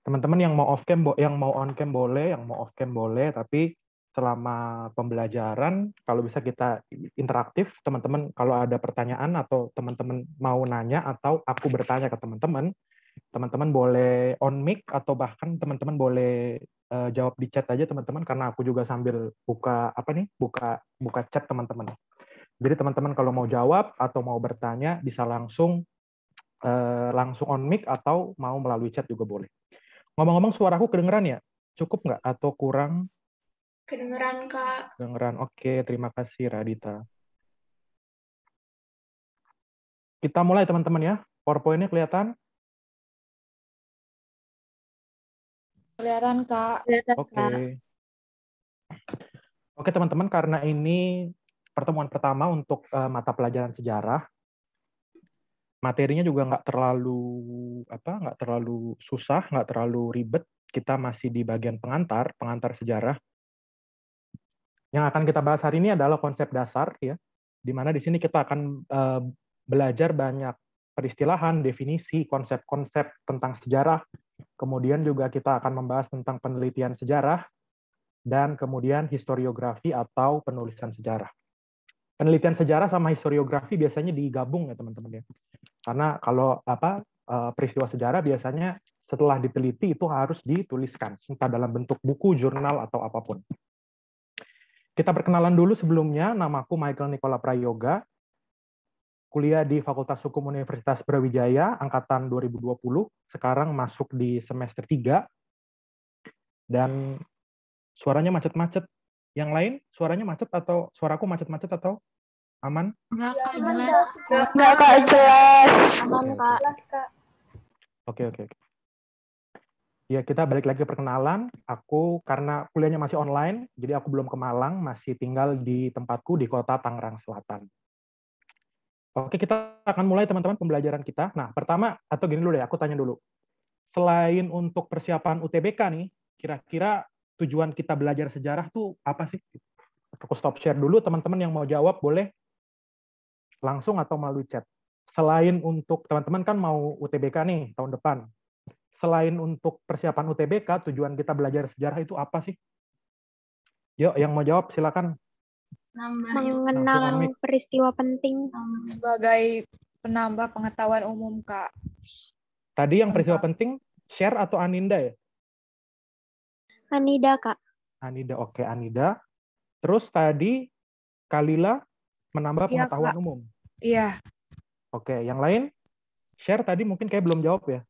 Teman-teman yang mau off cam, yang mau on cam boleh, yang mau off cam boleh, tapi selama pembelajaran kalau bisa kita interaktif, teman-teman kalau ada pertanyaan atau teman-teman mau nanya atau aku bertanya ke teman-teman, teman-teman boleh on mic atau bahkan teman-teman boleh jawab di chat aja teman-teman, karena aku juga sambil buka apa nih, buka buka chat teman-teman. Jadi teman-teman kalau mau jawab atau mau bertanya bisa langsung on mic atau mau melalui chat juga boleh. Ngomong-ngomong, suaraku kedengeran ya? Cukup nggak atau kurang? Kedengeran, Kak. Kedengeran. Oke, terima kasih Radita. Kita mulai teman-teman ya. PowerPoint-nya kelihatan? Kelihatan, Kak. Kelihatan, Oke. Kak. Oke teman-teman, karena ini pertemuan pertama untuk mata pelajaran sejarah, materinya juga nggak terlalu susah, nggak terlalu ribet. Kita masih di bagian pengantar sejarah. Yang akan kita bahas hari ini adalah konsep dasar ya, di mana di sini kita akan belajar banyak peristilahan, definisi, konsep-konsep tentang sejarah. Kemudian juga kita akan membahas tentang penelitian sejarah dan kemudian historiografi atau penulisan sejarah. Penelitian sejarah sama historiografi biasanya digabung ya teman-teman ya. Karena kalau peristiwa sejarah biasanya setelah diteliti itu harus dituliskan, entah dalam bentuk buku, jurnal atau apapun. Kita perkenalan dulu sebelumnya, namaku Michael Nikola Prayoga, kuliah di Fakultas Hukum Universitas Brawijaya, angkatan 2020, sekarang masuk di semester 3, dan suaranya macet-macet. Yang lain, suaranya macet atau suaraku macet-macet atau aman? Enggak, Kak, jelas. Enggak, Kak, jelas. Aman, Kak. Oke. Ya, kita balik lagi ke perkenalan. Aku karena kuliahnya masih online, jadi aku belum ke Malang, masih tinggal di tempatku di kota Tangerang Selatan. Oke, kita akan mulai teman-teman pembelajaran kita. Nah, pertama, atau gini dulu deh, aku tanya dulu. Selain untuk persiapan UTBK nih, kira-kira tujuan kita belajar sejarah tuh apa sih? Aku stop share dulu, teman-teman yang mau jawab boleh langsung atau melalui chat. Selain untuk teman-teman kan mau UTBK nih tahun depan, selain untuk persiapan UTBK, tujuan kita belajar sejarah itu apa sih? Yuk, yang mau jawab silakan. Mengenang peristiwa penting. Sebagai penambah pengetahuan umum, Kak. Tadi yang peristiwa penting, share atau Aninda ya? Anida, Kak. Anida, oke Anida. Terus tadi Kalila menambah Iya, pengetahuan Kak. umum. Iya. Oke, yang lain? Share tadi mungkin kayak belum jawab ya?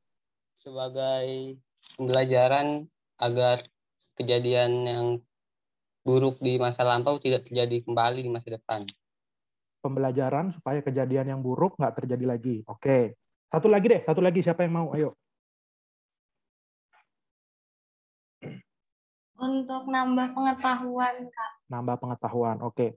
Sebagai pembelajaran agar kejadian yang buruk di masa lampau tidak terjadi kembali di masa depan. Pembelajaran supaya kejadian yang buruk nggak terjadi lagi. Oke. Satu lagi siapa yang mau? Ayo. Untuk nambah pengetahuan, Kak. Nambah pengetahuan, oke.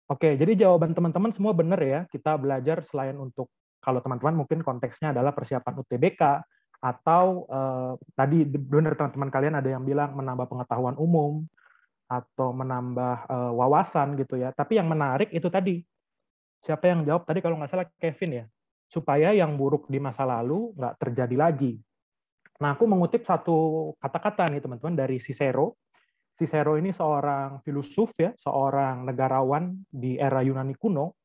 Oke, jadi jawaban teman-teman semua benar ya. Kita belajar selain untuk, kalau teman-teman mungkin konteksnya adalah persiapan UTBK, atau tadi benar teman-teman kalian ada yang bilang menambah pengetahuan umum, atau menambah wawasan gitu ya. Tapi yang menarik itu tadi, siapa yang jawab tadi kalau nggak salah Kevin ya, supaya yang buruk di masa lalu nggak terjadi lagi. Nah, aku mengutip satu kata-kata nih teman-teman dari Cicero. Cicero ini seorang filosof ya, seorang negarawan di era Yunani kuno.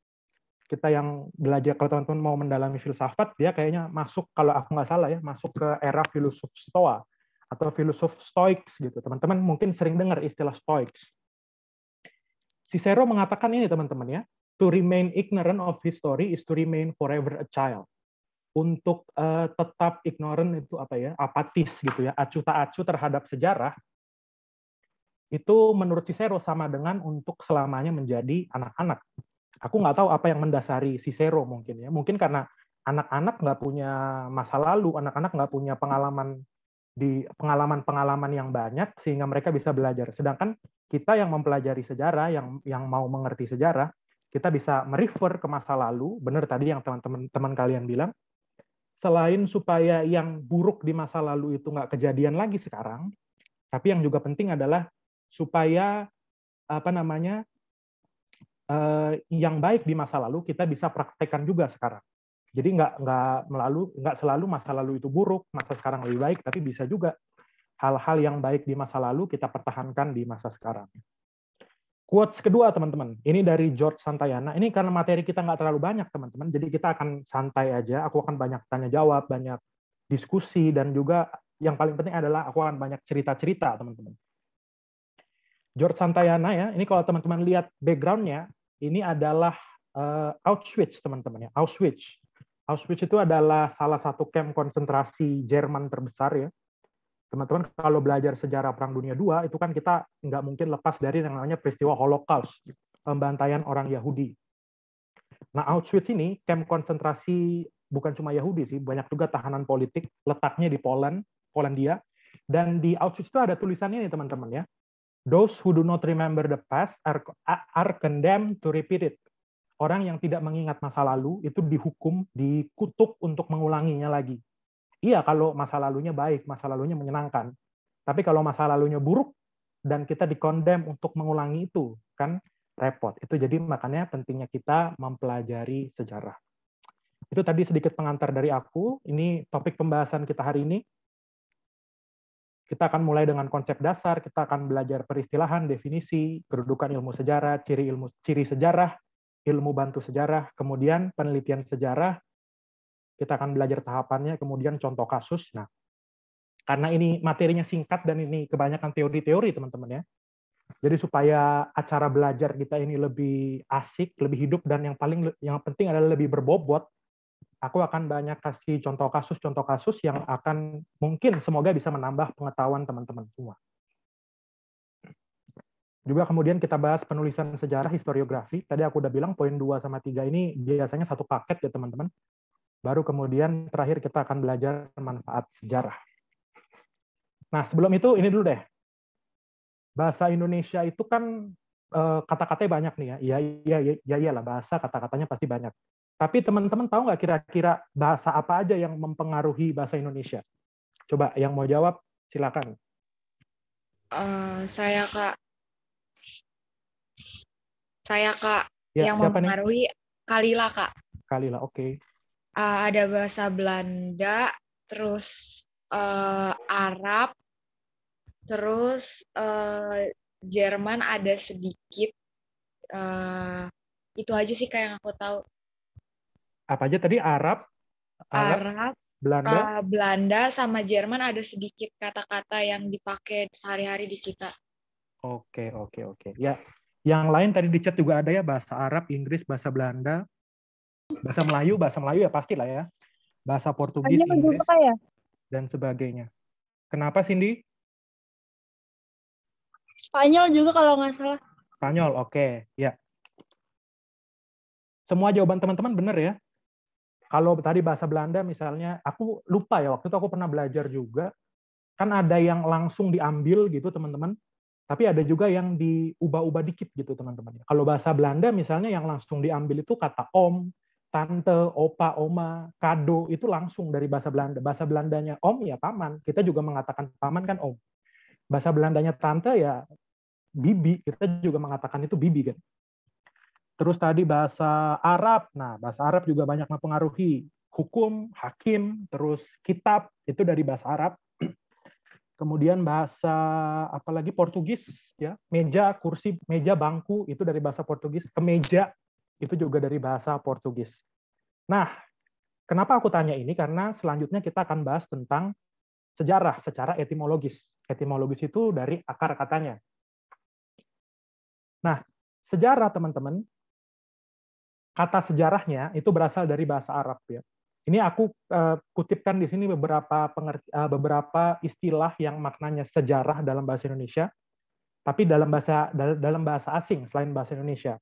Kita yang belajar, kalau teman-teman mau mendalami filsafat, dia kayaknya masuk, kalau aku nggak salah ya, masuk ke era filosof Stoa atau filosof Stoics gitu. Teman-teman mungkin sering dengar istilah Stoics. Cicero mengatakan ini teman-teman ya, to remain ignorant of history is to remain forever a child. Untuk tetap ignorant itu apa ya, apatis gitu ya, acuh tak acuh terhadap sejarah, itu menurut Cicero sama dengan untuk selamanya menjadi anak-anak. Aku nggak tahu apa yang mendasari Cicero mungkin ya. Mungkin karena anak-anak nggak punya masa lalu, anak-anak nggak punya pengalaman yang banyak sehingga mereka bisa belajar. Sedangkan kita yang mempelajari sejarah, yang mau mengerti sejarah, kita bisa merefer ke masa lalu. Benar tadi yang teman-teman kalian bilang. Selain supaya yang buruk di masa lalu itu nggak kejadian lagi sekarang, tapi yang juga penting adalah supaya yang baik di masa lalu kita bisa praktekkan juga sekarang. Jadi nggak selalu masa lalu itu buruk, masa sekarang lebih baik, tapi bisa juga hal-hal yang baik di masa lalu kita pertahankan di masa sekarang. Quotes kedua, teman-teman. Ini dari George Santayana. Ini karena materi kita nggak terlalu banyak, teman-teman. Jadi kita akan santai aja. Aku akan banyak tanya jawab, banyak diskusi, dan juga yang paling penting adalah aku akan banyak cerita-cerita, teman-teman. George Santayana ya. Ini kalau teman-teman lihat background-nya, ini adalah Auschwitz, teman-teman ya. Auschwitz. Auschwitz itu adalah salah satu kamp konsentrasi Jerman terbesar ya. Teman-teman kalau belajar sejarah Perang Dunia II, itu kan kita nggak mungkin lepas dari yang namanya peristiwa Holocaust, pembantaian orang Yahudi. Nah, Auschwitz ini, kamp konsentrasi bukan cuma Yahudi sih, banyak juga tahanan politik, letaknya di Polandia. Dan di Auschwitz itu ada tulisannya nih, teman-teman ya. Those who do not remember the past are condemned to repeat it. Orang yang tidak mengingat masa lalu, itu dihukum, dikutuk untuk mengulanginya lagi. Iya, kalau masa lalunya baik, masa lalunya menyenangkan. Tapi kalau masa lalunya buruk, dan kita dikondem untuk mengulangi itu, kan repot. Itu jadi makanya pentingnya kita mempelajari sejarah. Itu tadi sedikit pengantar dari aku. Ini topik pembahasan kita hari ini. Kita akan mulai dengan konsep dasar, kita akan belajar peristilahan, definisi, kedudukan ilmu sejarah, ciri sejarah, ilmu bantu sejarah, kemudian penelitian sejarah. Kita akan belajar tahapannya, kemudian contoh kasus. Nah, karena ini materinya singkat dan ini kebanyakan teori-teori, teman-teman ya. Jadi supaya acara belajar kita ini lebih asik, lebih hidup, dan yang penting adalah lebih berbobot, aku akan banyak kasih contoh kasus yang akan mungkin semoga bisa menambah pengetahuan teman-teman semua. Juga kemudian kita bahas penulisan sejarah, historiografi. Tadi aku udah bilang poin 2 sama 3 ini biasanya satu paket ya, teman-teman. Baru kemudian terakhir kita akan belajar manfaat sejarah. Nah, sebelum itu ini dulu deh. Bahasa Indonesia itu kan kata-katanya banyak nih ya. Iyalah, bahasa kata-katanya pasti banyak. Tapi teman-teman tahu nggak kira-kira bahasa apa aja yang mempengaruhi bahasa Indonesia? Coba yang mau jawab silakan. Saya Kak. Ya, Yang siapa nih? mempengaruhi Kalila Kak. Kalila, oke. Ada bahasa Belanda, terus Arab, terus Jerman ada sedikit. Itu aja sih kayak yang aku tahu. Apa aja tadi? Arab, Belanda. Belanda sama Jerman ada sedikit kata-kata yang dipakai sehari-hari di kita. Oke. Ya, yang lain tadi di chat juga ada ya, bahasa Arab, Inggris, bahasa Belanda, bahasa Melayu ya pastilah ya. Bahasa Portugis, Inggris, dan sebagainya. Kenapa, Cindy? Spanyol juga kalau nggak salah. Spanyol, oke. Ya. Semua jawaban teman-teman benar ya. Kalau tadi bahasa Belanda misalnya, aku lupa ya, waktu itu aku pernah belajar juga, kan ada yang langsung diambil gitu teman-teman, tapi ada juga yang diubah-ubah dikit gitu teman-teman. Kalau bahasa Belanda misalnya yang langsung diambil itu kata om, tante, opa, oma, kado, itu langsung dari bahasa Belanda. Bahasa Belandanya om ya paman, kita juga mengatakan paman kan om. Bahasa Belandanya tante ya bibi, kita juga mengatakan itu bibi kan. Terus tadi bahasa Arab, nah bahasa Arab juga banyak mempengaruhi hukum, hakim, terus kitab, itu dari bahasa Arab. Kemudian bahasa apalagi Portugis, ya meja, kursi, meja, bangku, itu dari bahasa Portugis. Kemeja, itu juga dari bahasa Portugis. Nah, kenapa aku tanya ini? Karena selanjutnya kita akan bahas tentang sejarah secara etimologis. Etimologis itu dari akar katanya. Nah, sejarah teman-teman, kata sejarahnya itu berasal dari bahasa Arab ya. Ini aku kutipkan di sini beberapa istilah yang maknanya sejarah dalam bahasa Indonesia, tapi dalam bahasa asing selain bahasa Indonesia.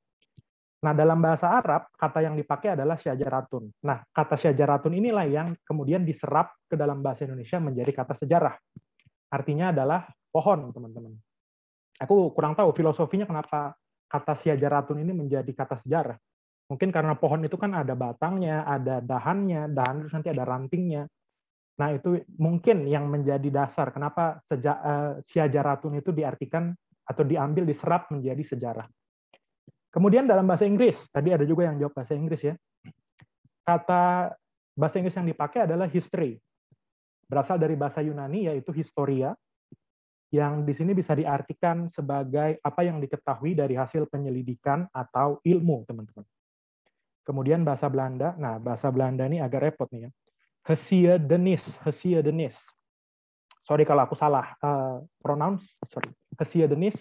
Nah, dalam bahasa Arab kata yang dipakai adalah syajaratun. Nah, kata syajaratun inilah yang kemudian diserap ke dalam bahasa Indonesia menjadi kata sejarah. Artinya adalah pohon, teman-teman. Aku kurang tahu filosofinya kenapa kata syajaratun ini menjadi kata sejarah. Mungkin karena pohon itu kan ada batangnya, ada dahannya, dahan terus nanti ada rantingnya. Nah, itu mungkin yang menjadi dasar kenapa syajaratun itu diartikan atau diambil, diserap menjadi sejarah. Kemudian dalam bahasa Inggris, tadi ada juga yang jawab bahasa Inggris ya. Kata Bahasa Inggris yang dipakai adalah history. Berasal dari bahasa Yunani yaitu historia, yang di sini bisa diartikan sebagai apa yang diketahui dari hasil penyelidikan atau ilmu, teman-teman. Kemudian bahasa Belanda, nah bahasa Belanda ini agak repot nih ya. Geschiedenis. Sorry kalau aku salah pronounce, sorry. Geschiedenis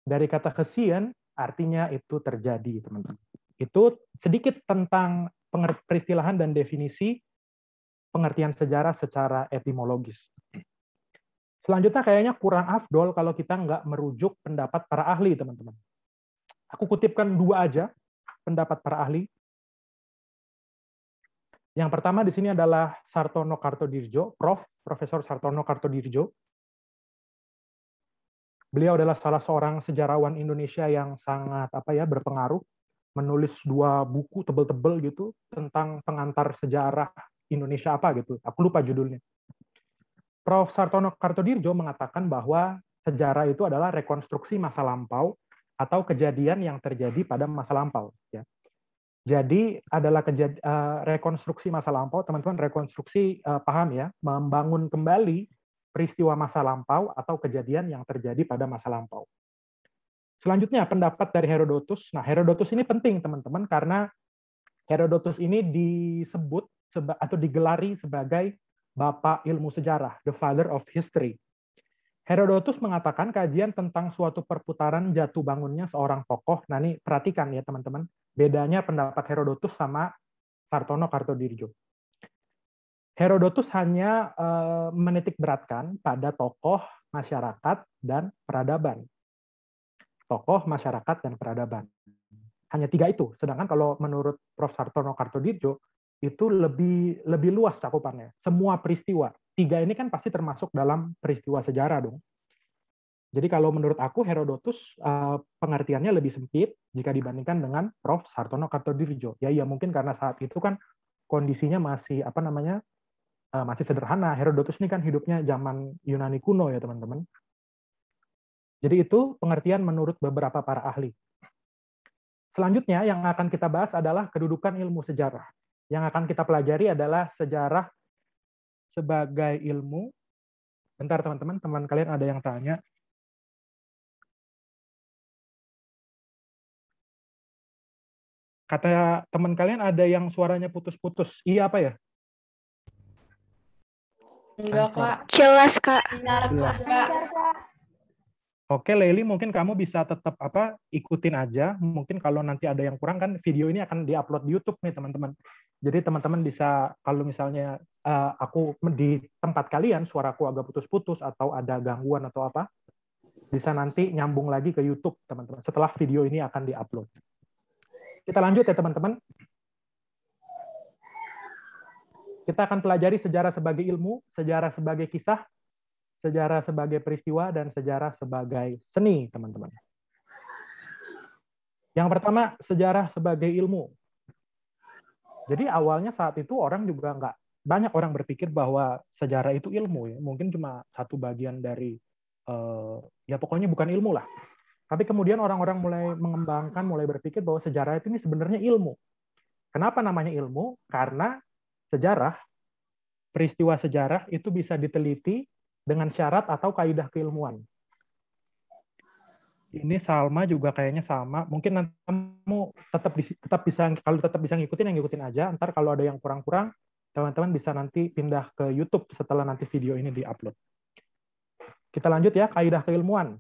dari kata gesehen artinya itu terjadi, teman-teman. Itu sedikit tentang peristilahan dan definisi pengertian sejarah secara etimologis. Selanjutnya kayaknya kurang afdol kalau kita nggak merujuk pendapat para ahli, teman-teman. Aku kutipkan 2 aja pendapat para ahli. Yang pertama di sini adalah Sartono Kartodirjo, Profesor Sartono Kartodirjo. Beliau adalah salah seorang sejarawan Indonesia yang sangat berpengaruh, menulis 2 buku tebel-tebel gitu tentang pengantar sejarah Indonesia gitu. Aku lupa judulnya. Prof. Sartono Kartodirjo mengatakan bahwa sejarah itu adalah rekonstruksi masa lampau atau kejadian yang terjadi pada masa lampau. Ya. Jadi adalah rekonstruksi masa lampau, teman-teman, rekonstruksi paham ya, membangun kembali peristiwa masa lampau atau kejadian yang terjadi pada masa lampau. Selanjutnya pendapat dari Herodotus. Nah, Herodotus ini penting, teman-teman, karena Herodotus ini disebut atau digelari sebagai Bapak ilmu sejarah, the father of history. Herodotus mengatakan kajian tentang suatu perputaran jatuh bangunnya seorang tokoh. Nah, ini perhatikan ya teman-teman, bedanya pendapat Herodotus sama Sartono Kartodirjo. Herodotus hanya menitik beratkan pada tokoh, masyarakat, dan peradaban. Tokoh, masyarakat, dan peradaban. Hanya 3 itu. Sedangkan kalau menurut Prof. Sartono Kartodirjo, itu lebih luas cakupannya. Semua peristiwa. 3 ini kan pasti termasuk dalam peristiwa sejarah dong. Jadi kalau menurut aku Herodotus pengertiannya lebih sempit jika dibandingkan dengan Prof. Sartono Kartodirjo. Ya mungkin karena saat itu kan kondisinya masih masih sederhana. Herodotus ini kan hidupnya zaman Yunani kuno ya teman-teman. Jadi itu pengertian menurut beberapa para ahli. Selanjutnya yang akan kita bahas adalah kedudukan ilmu sejarah. Yang akan kita pelajari adalah sejarah sebagai ilmu. Bentar teman-teman, teman kalian ada yang tanya. Kata teman kalian ada yang suaranya putus-putus. Iya apa ya? Enggak, Kak. Jelas, Kak. Oke, Leili, mungkin kamu bisa tetap ikutin aja. Mungkin kalau nanti ada yang kurang kan video ini akan diupload di YouTube nih, teman-teman. Jadi teman-teman bisa kalau misalnya aku di tempat kalian suaraku agak putus-putus atau ada gangguan atau apa, bisa nanti nyambung lagi ke YouTube, teman-teman. Setelah video ini akan diupload. Kita lanjut ya, teman-teman. Kita akan pelajari sejarah sebagai ilmu, sejarah sebagai kisah, sejarah sebagai peristiwa, dan sejarah sebagai seni, teman-teman. Yang pertama, sejarah sebagai ilmu. Jadi awalnya saat itu orang juga banyak orang berpikir bahwa sejarah itu ilmu ya, mungkin cuma satu bagian dari ya pokoknya bukan ilmu lah. Tapi kemudian orang-orang mulai mengembangkan, mulai berpikir bahwa sejarah itu ini sebenarnya ilmu. Kenapa namanya ilmu? Karena sejarah, peristiwa sejarah itu bisa diteliti dengan syarat atau kaidah keilmuan. Ini Salma juga kayaknya sama. Mungkin nanti kamu tetap bisa ngikutin yang ngikutin aja. Ntar kalau ada yang kurang-kurang, teman-teman bisa nanti pindah ke YouTube setelah nanti video ini diupload. Kita lanjut ya, kaidah keilmuan.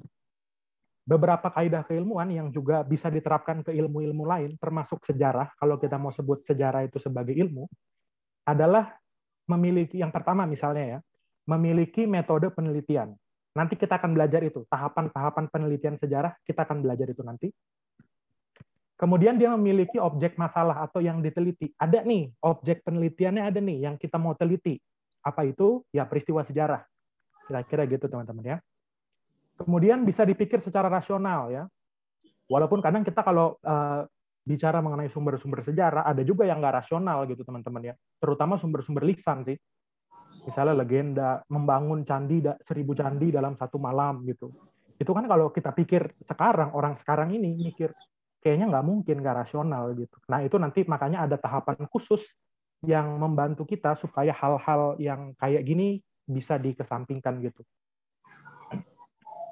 Beberapa kaidah keilmuan yang juga bisa diterapkan ke ilmu-ilmu lain, termasuk sejarah, kalau kita mau sebut sejarah itu sebagai ilmu, adalah memiliki, yang pertama misalnya ya, memiliki metode penelitian. Nanti kita akan belajar itu, tahapan-tahapan penelitian sejarah, kita akan belajar itu nanti. Kemudian dia memiliki objek masalah atau yang diteliti. Ada nih, objek penelitiannya ada nih, yang kita mau teliti. Apa itu? Ya peristiwa sejarah. Kira-kira gitu teman-teman ya. Kemudian bisa dipikir secara rasional ya. Walaupun kadang kita kalau bicara mengenai sumber-sumber sejarah, ada juga yang nggak rasional gitu teman-teman ya. Terutama sumber-sumber lisan sih. Misalnya legenda, membangun 1000 candi dalam satu malam gitu. Itu kan kalau kita pikir sekarang, orang sekarang ini mikir, kayaknya nggak mungkin, nggak rasional gitu. Nah itu nanti makanya ada tahapan khusus yang membantu kita supaya hal-hal yang kayak gini bisa dikesampingkan gitu.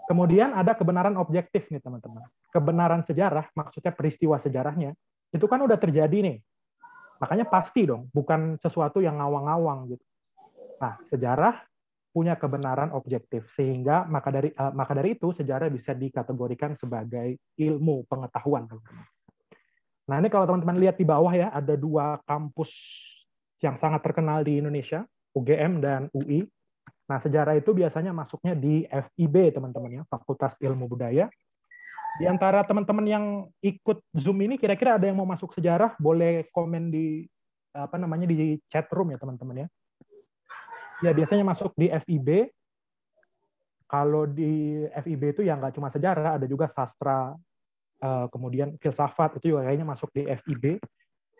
Kemudian ada kebenaran objektif nih teman-teman. Kebenaran sejarah, maksudnya peristiwa sejarahnya, itu kan udah terjadi nih. Makanya pasti dong, bukan sesuatu yang ngawang-ngawang gitu. Nah, sejarah punya kebenaran objektif, sehingga maka dari itu sejarah bisa dikategorikan sebagai ilmu pengetahuan, teman-teman. Nah, ini kalau teman-teman lihat di bawah ya, ada 2 kampus yang sangat terkenal di Indonesia, UGM dan UI. Nah, sejarah itu biasanya masuknya di FIB, teman-teman ya, Fakultas Ilmu Budaya. Di antara teman-teman yang ikut Zoom ini, kira-kira ada yang mau masuk sejarah, boleh komen di di chat room ya, teman-teman ya. Ya, biasanya masuk di FIB. Kalau di FIB itu ya nggak cuma sejarah, ada juga sastra, kemudian filsafat, itu juga kayaknya masuk di FIB.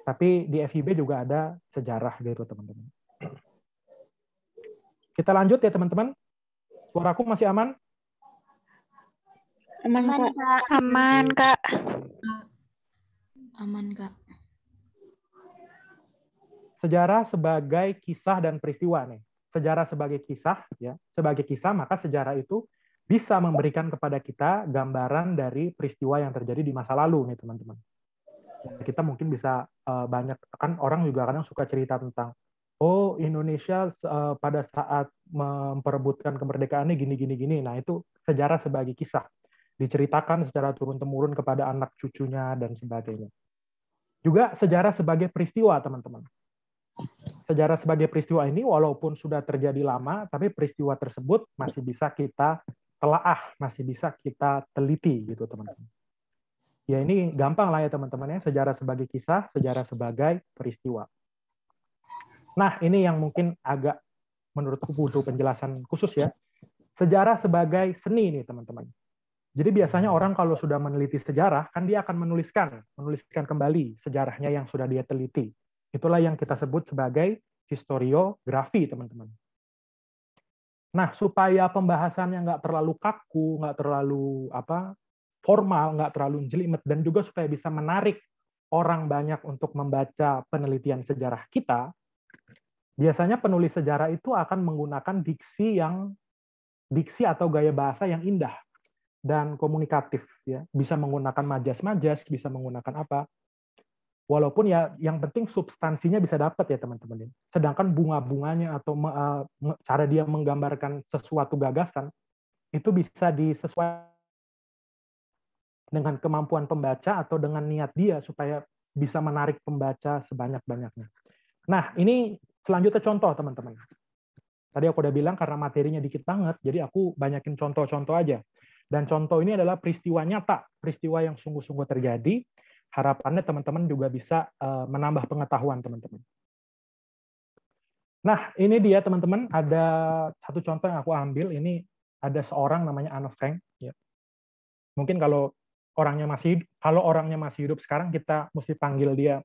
Tapi di FIB juga ada sejarah gitu, teman-teman. Kita lanjut ya, teman-teman. Suaraku masih aman? Aman, Kak. Aman, Kak. Aman, Kak. Sejarah sebagai kisah dan peristiwa nih. Sejarah sebagai kisah ya, sebagai kisah maka sejarah itu bisa memberikan kepada kita gambaran dari peristiwa yang terjadi di masa lalu nih, teman-teman. Kita mungkin bisa banyak, kan orang juga kadang suka cerita tentang oh Indonesia pada saat memperebutkan kemerdekaannya gini. Nah, itu sejarah sebagai kisah, diceritakan secara turun-temurun kepada anak cucunya dan sebagainya. Juga sejarah sebagai peristiwa, teman-teman. Sejarah sebagai peristiwa ini walaupun sudah terjadi lama, tapi peristiwa tersebut masih bisa kita telaah, masih bisa kita teliti gitu, teman-teman. Ya, ini gampang lah ya teman-teman ya, sejarah sebagai kisah, sejarah sebagai peristiwa. Nah, ini yang mungkin agak menurutku butuh penjelasan khusus ya. Sejarah sebagai seni nih teman-teman. Jadi biasanya orang kalau sudah meneliti sejarah, kan dia akan menuliskan kembali sejarahnya yang sudah dia teliti. Itulah yang kita sebut sebagai historiografi, teman-teman. Nah, supaya pembahasannya nggak terlalu kaku, nggak terlalu formal, nggak terlalu jelimet, dan juga supaya bisa menarik orang banyak untuk membaca penelitian sejarah kita, biasanya penulis sejarah itu akan menggunakan diksi atau gaya bahasa yang indah dan komunikatif, ya. Bisa menggunakan majas-majas, bisa menggunakan apa. Walaupun ya yang penting substansinya bisa dapat ya teman-teman. Sedangkan bunga-bunganya atau cara dia menggambarkan sesuatu gagasan itu bisa disesuaikan dengan kemampuan pembaca atau dengan niat dia supaya bisa menarik pembaca sebanyak-banyaknya. Nah, ini selanjutnya contoh, teman-teman. Tadi aku udah bilang karena materinya dikit banget, jadi aku banyakin contoh-contoh aja. Dan contoh ini adalah peristiwa nyata, peristiwa yang sungguh-sungguh terjadi. Harapannya teman-teman juga bisa menambah pengetahuan, teman-teman. Nah, ini dia, teman-teman. Ada satu contoh yang aku ambil. Ini ada seorang namanya Anne Frank. Ya. Mungkin kalau orangnya masih hidup sekarang, kita mesti panggil dia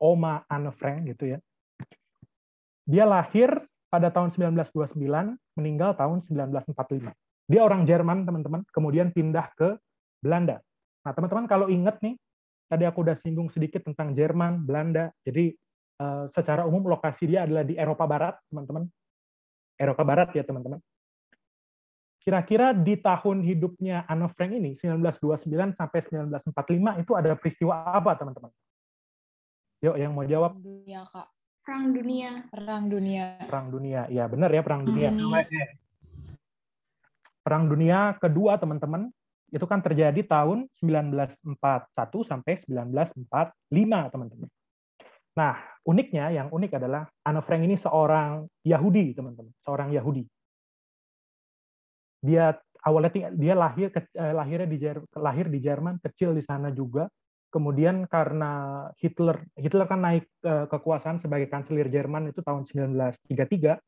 Oma Anne Frank gitu ya. Dia lahir pada tahun 1929, meninggal tahun 1945. Dia orang Jerman, teman-teman, kemudian pindah ke Belanda. Nah, teman-teman kalau ingat nih, tadi aku udah singgung sedikit tentang Jerman, Belanda. Jadi secara umum lokasi dia adalah di Eropa Barat, teman-teman. Eropa Barat ya, teman-teman. Kira-kira di tahun hidupnya Anne Frank ini, 1929 sampai 1945, itu ada peristiwa apa, teman-teman? Yuk, yang mau jawab. Dunia, Kak. Perang dunia. Perang dunia. Perang dunia, ya benar ya, Perang dunia. Perang dunia kedua, teman-teman, itu kan terjadi tahun 1941 sampai 1945, teman-teman. Nah, uniknya, yang unik adalah Anne Frank ini seorang Yahudi, teman-teman, seorang Yahudi. Dia awalnya dia lahir di Jerman, kecil di sana juga. Kemudian karena Hitler kan naik kekuasaan sebagai kanselir Jerman itu tahun 1933.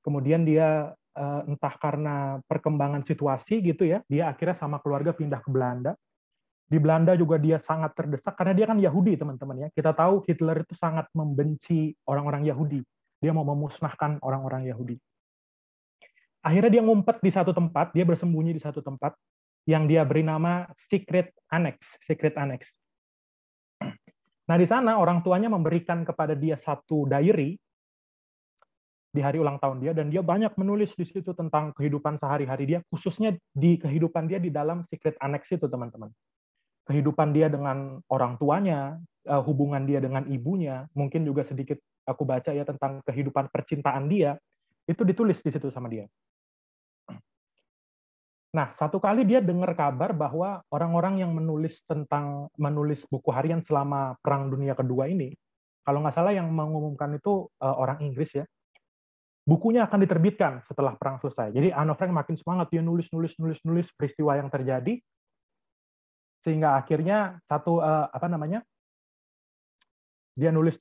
Kemudian dia entah karena perkembangan situasi gitu ya, dia akhirnya sama keluarga pindah ke Belanda. Di Belanda juga dia sangat terdesak karena dia kan Yahudi, teman-teman ya. Kita tahu Hitler itu sangat membenci orang-orang Yahudi. Dia mau memusnahkan orang-orang Yahudi. Akhirnya dia ngumpet di satu tempat, dia bersembunyi di satu tempat yang dia beri nama Secret Annex. Nah, di sana orang tuanya memberikan kepada dia satu diary di hari ulang tahun dia, dan dia banyak menulis di situ tentang kehidupan sehari-hari dia, khususnya di kehidupan dia di dalam secret annex itu, teman-teman. Kehidupan dia dengan orang tuanya, hubungan dia dengan ibunya, mungkin juga sedikit aku baca ya tentang kehidupan percintaan dia, itu ditulis di situ sama dia. Nah, satu kali dia dengar kabar bahwa orang-orang yang menulis buku harian selama Perang Dunia Kedua ini, kalau nggak salah yang mengumumkan itu orang Inggris ya, bukunya akan diterbitkan setelah perang selesai. Jadi Anne Frank makin semangat, dia nulis peristiwa yang terjadi, sehingga akhirnya dia nulis.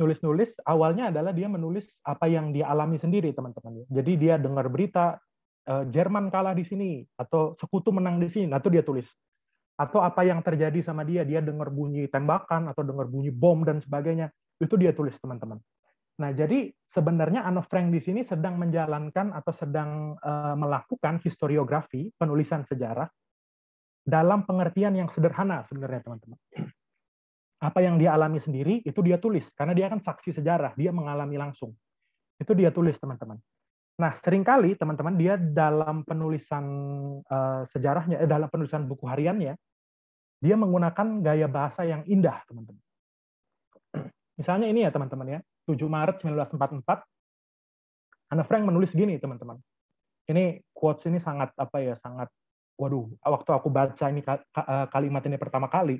Awalnya adalah dia menulis apa yang dia alami sendiri, teman-teman. Jadi dia dengar berita Jerman kalah di sini atau sekutu menang di sini, itu dia tulis. Atau apa yang terjadi sama dia dengar bunyi tembakan atau dengar bunyi bom dan sebagainya, itu dia tulis, teman-teman. Nah, jadi sebenarnya Anne Frank di sini sedang menjalankan atau sedang melakukan historiografi, penulisan sejarah dalam pengertian yang sederhana sebenarnya, teman-teman. Apa yang dia alami sendiri itu dia tulis karena dia kan saksi sejarah, dia mengalami langsung. Itu dia tulis, teman-teman. Nah, seringkali teman-teman dia dalam penulisan sejarahnya, dalam penulisan buku hariannya, dia menggunakan gaya bahasa yang indah, teman-teman. Misalnya ini ya, teman-teman ya, 7 Maret 1944, Anne Frank menulis gini, teman-teman. Ini quotes ini sangat waduh, waktu aku baca ini kalimat ini pertama kali,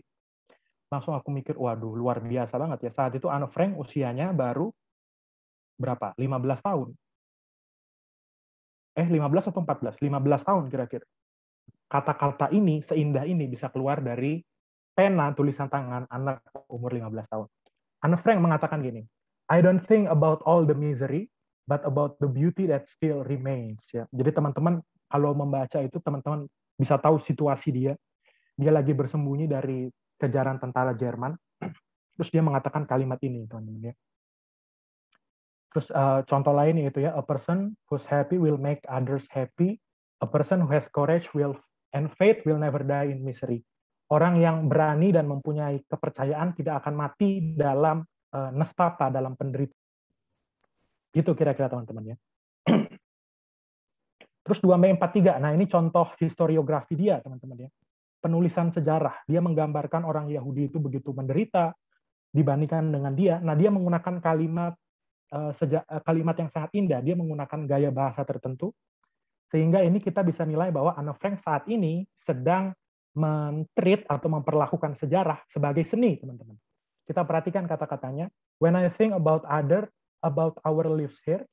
langsung aku mikir, waduh, luar biasa banget ya. Saat itu Anne Frank usianya baru berapa? 15 tahun. 15 atau 14? 15 tahun kira-kira. Kata-kata ini, seindah ini bisa keluar dari pena tulisan tangan anak umur 15 tahun. Anne Frank mengatakan gini, I don't think about all the misery, but about the beauty that still remains. Ya. Jadi teman-teman, kalau membaca itu, teman-teman bisa tahu situasi dia. Dia lagi bersembunyi dari kejaran tentara Jerman. Terus dia mengatakan kalimat ini, teman-teman ya. Terus contoh lain yaitu ya, a person who's happy will make others happy. A person who has courage and faith will never die in misery. Orang yang berani dan mempunyai kepercayaan tidak akan mati dalam nestapa, dalam penderitaan. Gitu kira-kira, teman-teman ya. Terus 2 Mei 43. Nah, ini contoh historiografi dia, teman-teman ya. Penulisan sejarah. Dia menggambarkan orang Yahudi itu begitu menderita dibandingkan dengan dia. Nah, dia menggunakan kalimat yang sangat indah. Dia menggunakan gaya bahasa tertentu, sehingga ini kita bisa nilai bahwa Anne Frank saat ini sedang men-treat atau memperlakukan sejarah sebagai seni, teman-teman. Kita perhatikan kata-katanya. When I think about our lives here,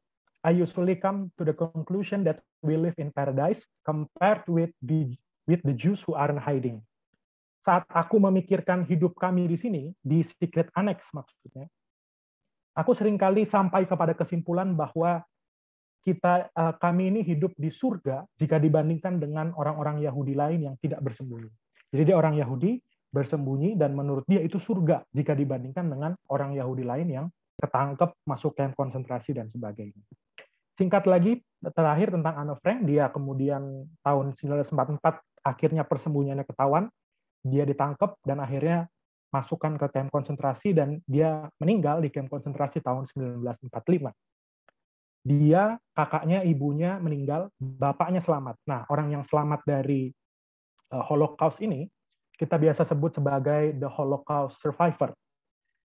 I usually come to the conclusion that we live in paradise compared with the Jews who aren't hiding. Saat aku memikirkan hidup kami di sini, di secret annex maksudnya, aku seringkali sampai kepada kesimpulan bahwa kami ini hidup di surga jika dibandingkan dengan orang-orang Yahudi lain yang tidak bersembunyi. Jadi dia orang Yahudi bersembunyi, dan menurut dia itu surga jika dibandingkan dengan orang Yahudi lain yang ketangkep masuk kamp konsentrasi dan sebagainya. Singkat lagi, terakhir tentang Anne Frank, dia kemudian tahun 1944 akhirnya persembunyiannya ketahuan, dia ditangkap dan akhirnya masukkan ke kamp konsentrasi, dan dia meninggal di kamp konsentrasi tahun 1945. Dia, kakaknya, ibunya meninggal, bapaknya selamat. Nah, orang yang selamat dari Holocaust ini, kita biasa sebut sebagai the Holocaust survivor.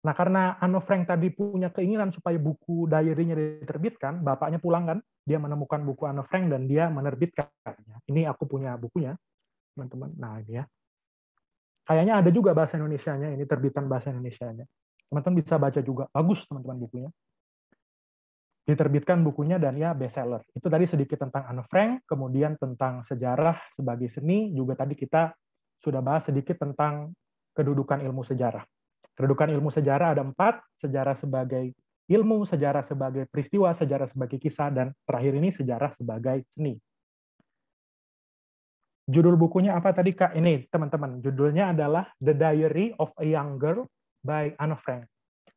Nah, karena Anne Frank tadi punya keinginan supaya buku diary-nya diterbitkan, bapaknya pulang kan, dia menemukan buku Anne Frank dan dia menerbitkannya. Ini aku punya bukunya, teman-teman. Nah, ini ya. Kayaknya ada juga bahasa Indonesianya, ini terbitan bahasa Indonesianya. Teman-teman bisa baca juga. Bagus, teman-teman, bukunya. Diterbitkan bukunya dan ya bestseller. Itu tadi sedikit tentang Anne Frank, kemudian tentang sejarah sebagai seni, juga tadi kita sudah bahas sedikit tentang kedudukan ilmu sejarah. Kedudukan ilmu sejarah ada 4, sejarah sebagai ilmu, sejarah sebagai peristiwa, sejarah sebagai kisah, dan terakhir ini sejarah sebagai seni. Judul bukunya apa tadi, Kak? Ini, teman-teman, judulnya adalah The Diary of a Young Girl by Anne Frank.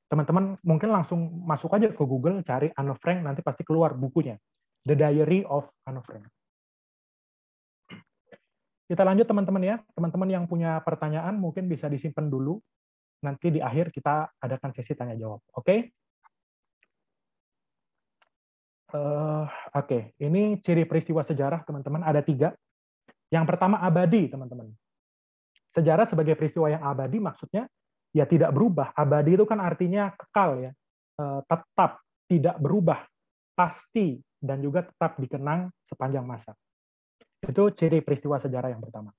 Teman-teman mungkin langsung masuk aja ke Google, cari Anne Frank, nanti pasti keluar bukunya. The Diary of Anne Frank. Kita lanjut, teman-teman ya. Teman-teman yang punya pertanyaan mungkin bisa disimpan dulu. nanti di akhir kita adakan sesi tanya jawab. Oke? Oke, ini ciri peristiwa sejarah, teman-teman. Ada 3. Yang pertama abadi, teman-teman. Sejarah sebagai peristiwa yang abadi maksudnya ya tidak berubah. Abadi itu kan artinya kekal ya, tetap, tidak berubah, pasti, dan juga tetap dikenang sepanjang masa. Itu ciri peristiwa sejarah yang pertama.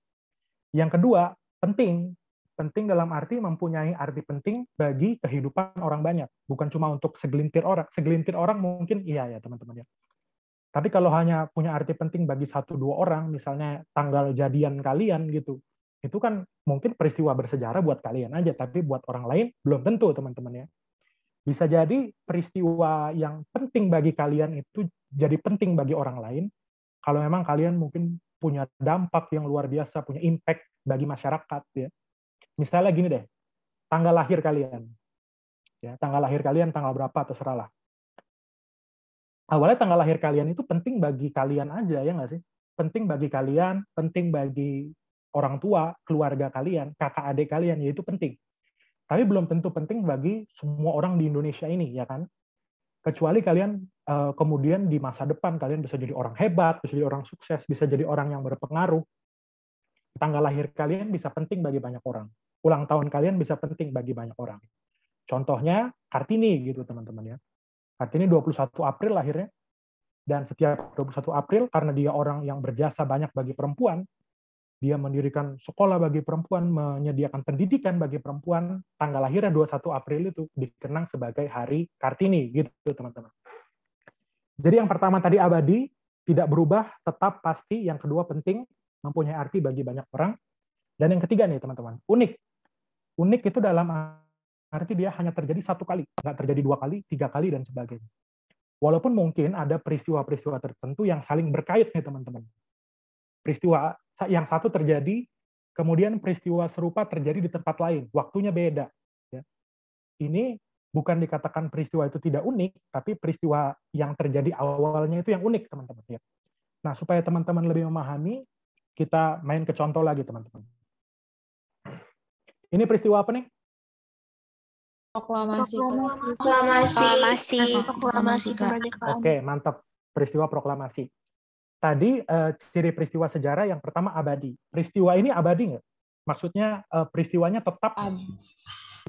Yang kedua, penting. Penting dalam arti mempunyai arti penting bagi kehidupan orang banyak. Bukan cuma untuk segelintir orang. Segelintir orang mungkin iya ya teman-teman ya. Tapi kalau hanya punya arti penting bagi 1-2 orang, misalnya tanggal jadian kalian gitu, itu kan mungkin peristiwa bersejarah buat kalian aja, tapi buat orang lain belum tentu teman-teman ya. Bisa jadi peristiwa yang penting bagi kalian itu jadi penting bagi orang lain, kalau memang kalian mungkin punya dampak yang luar biasa, punya impact bagi masyarakat ya. Misalnya gini deh, tanggal lahir kalian. Ya, tanggal lahir kalian tanggal berapa terserah lah. Awalnya tanggal lahir kalian itu penting bagi kalian aja ya nggak sih? Penting bagi kalian, penting bagi orang tua, keluarga kalian, kakak adik kalian, ya itu penting. Tapi belum tentu penting bagi semua orang di Indonesia ini, ya kan? Kecuali kalian kemudian di masa depan kalian bisa jadi orang hebat, bisa jadi orang sukses, bisa jadi orang yang berpengaruh. Tanggal lahir kalian bisa penting bagi banyak orang. Ulang tahun kalian bisa penting bagi banyak orang. Contohnya Kartini gitu teman-teman ya. Kartini 21 April lahirnya. Dan setiap 21 April karena dia orang yang berjasa banyak bagi perempuan, dia mendirikan sekolah bagi perempuan, menyediakan pendidikan bagi perempuan, tanggal lahirnya 21 April itu dikenang sebagai Hari Kartini gitu teman-teman. Jadi yang pertama tadi abadi, tidak berubah, tetap pasti. Yang kedua penting, mempunyai arti bagi banyak orang. Dan yang ketiga nih teman-teman, unik. Unik itu dalam arti dia hanya terjadi 1 kali, nggak terjadi 2 kali, 3 kali, dan sebagainya. Walaupun mungkin ada peristiwa-peristiwa tertentu yang saling berkait nih teman-teman. Peristiwa yang satu terjadi, kemudian peristiwa serupa terjadi di tempat lain, waktunya beda. Ya. Ini bukan dikatakan peristiwa itu tidak unik, tapi peristiwa yang terjadi awalnya itu yang unik teman-teman. Ya. Nah supaya teman-teman lebih memahami, kita main ke contoh lagi teman-teman. Ini peristiwa apa nih? Proklamasi kemerdekaan. Oke, mantap. Peristiwa proklamasi. Tadi ciri peristiwa sejarah yang pertama abadi. Peristiwa ini abadi nggak? Maksudnya peristiwanya tetap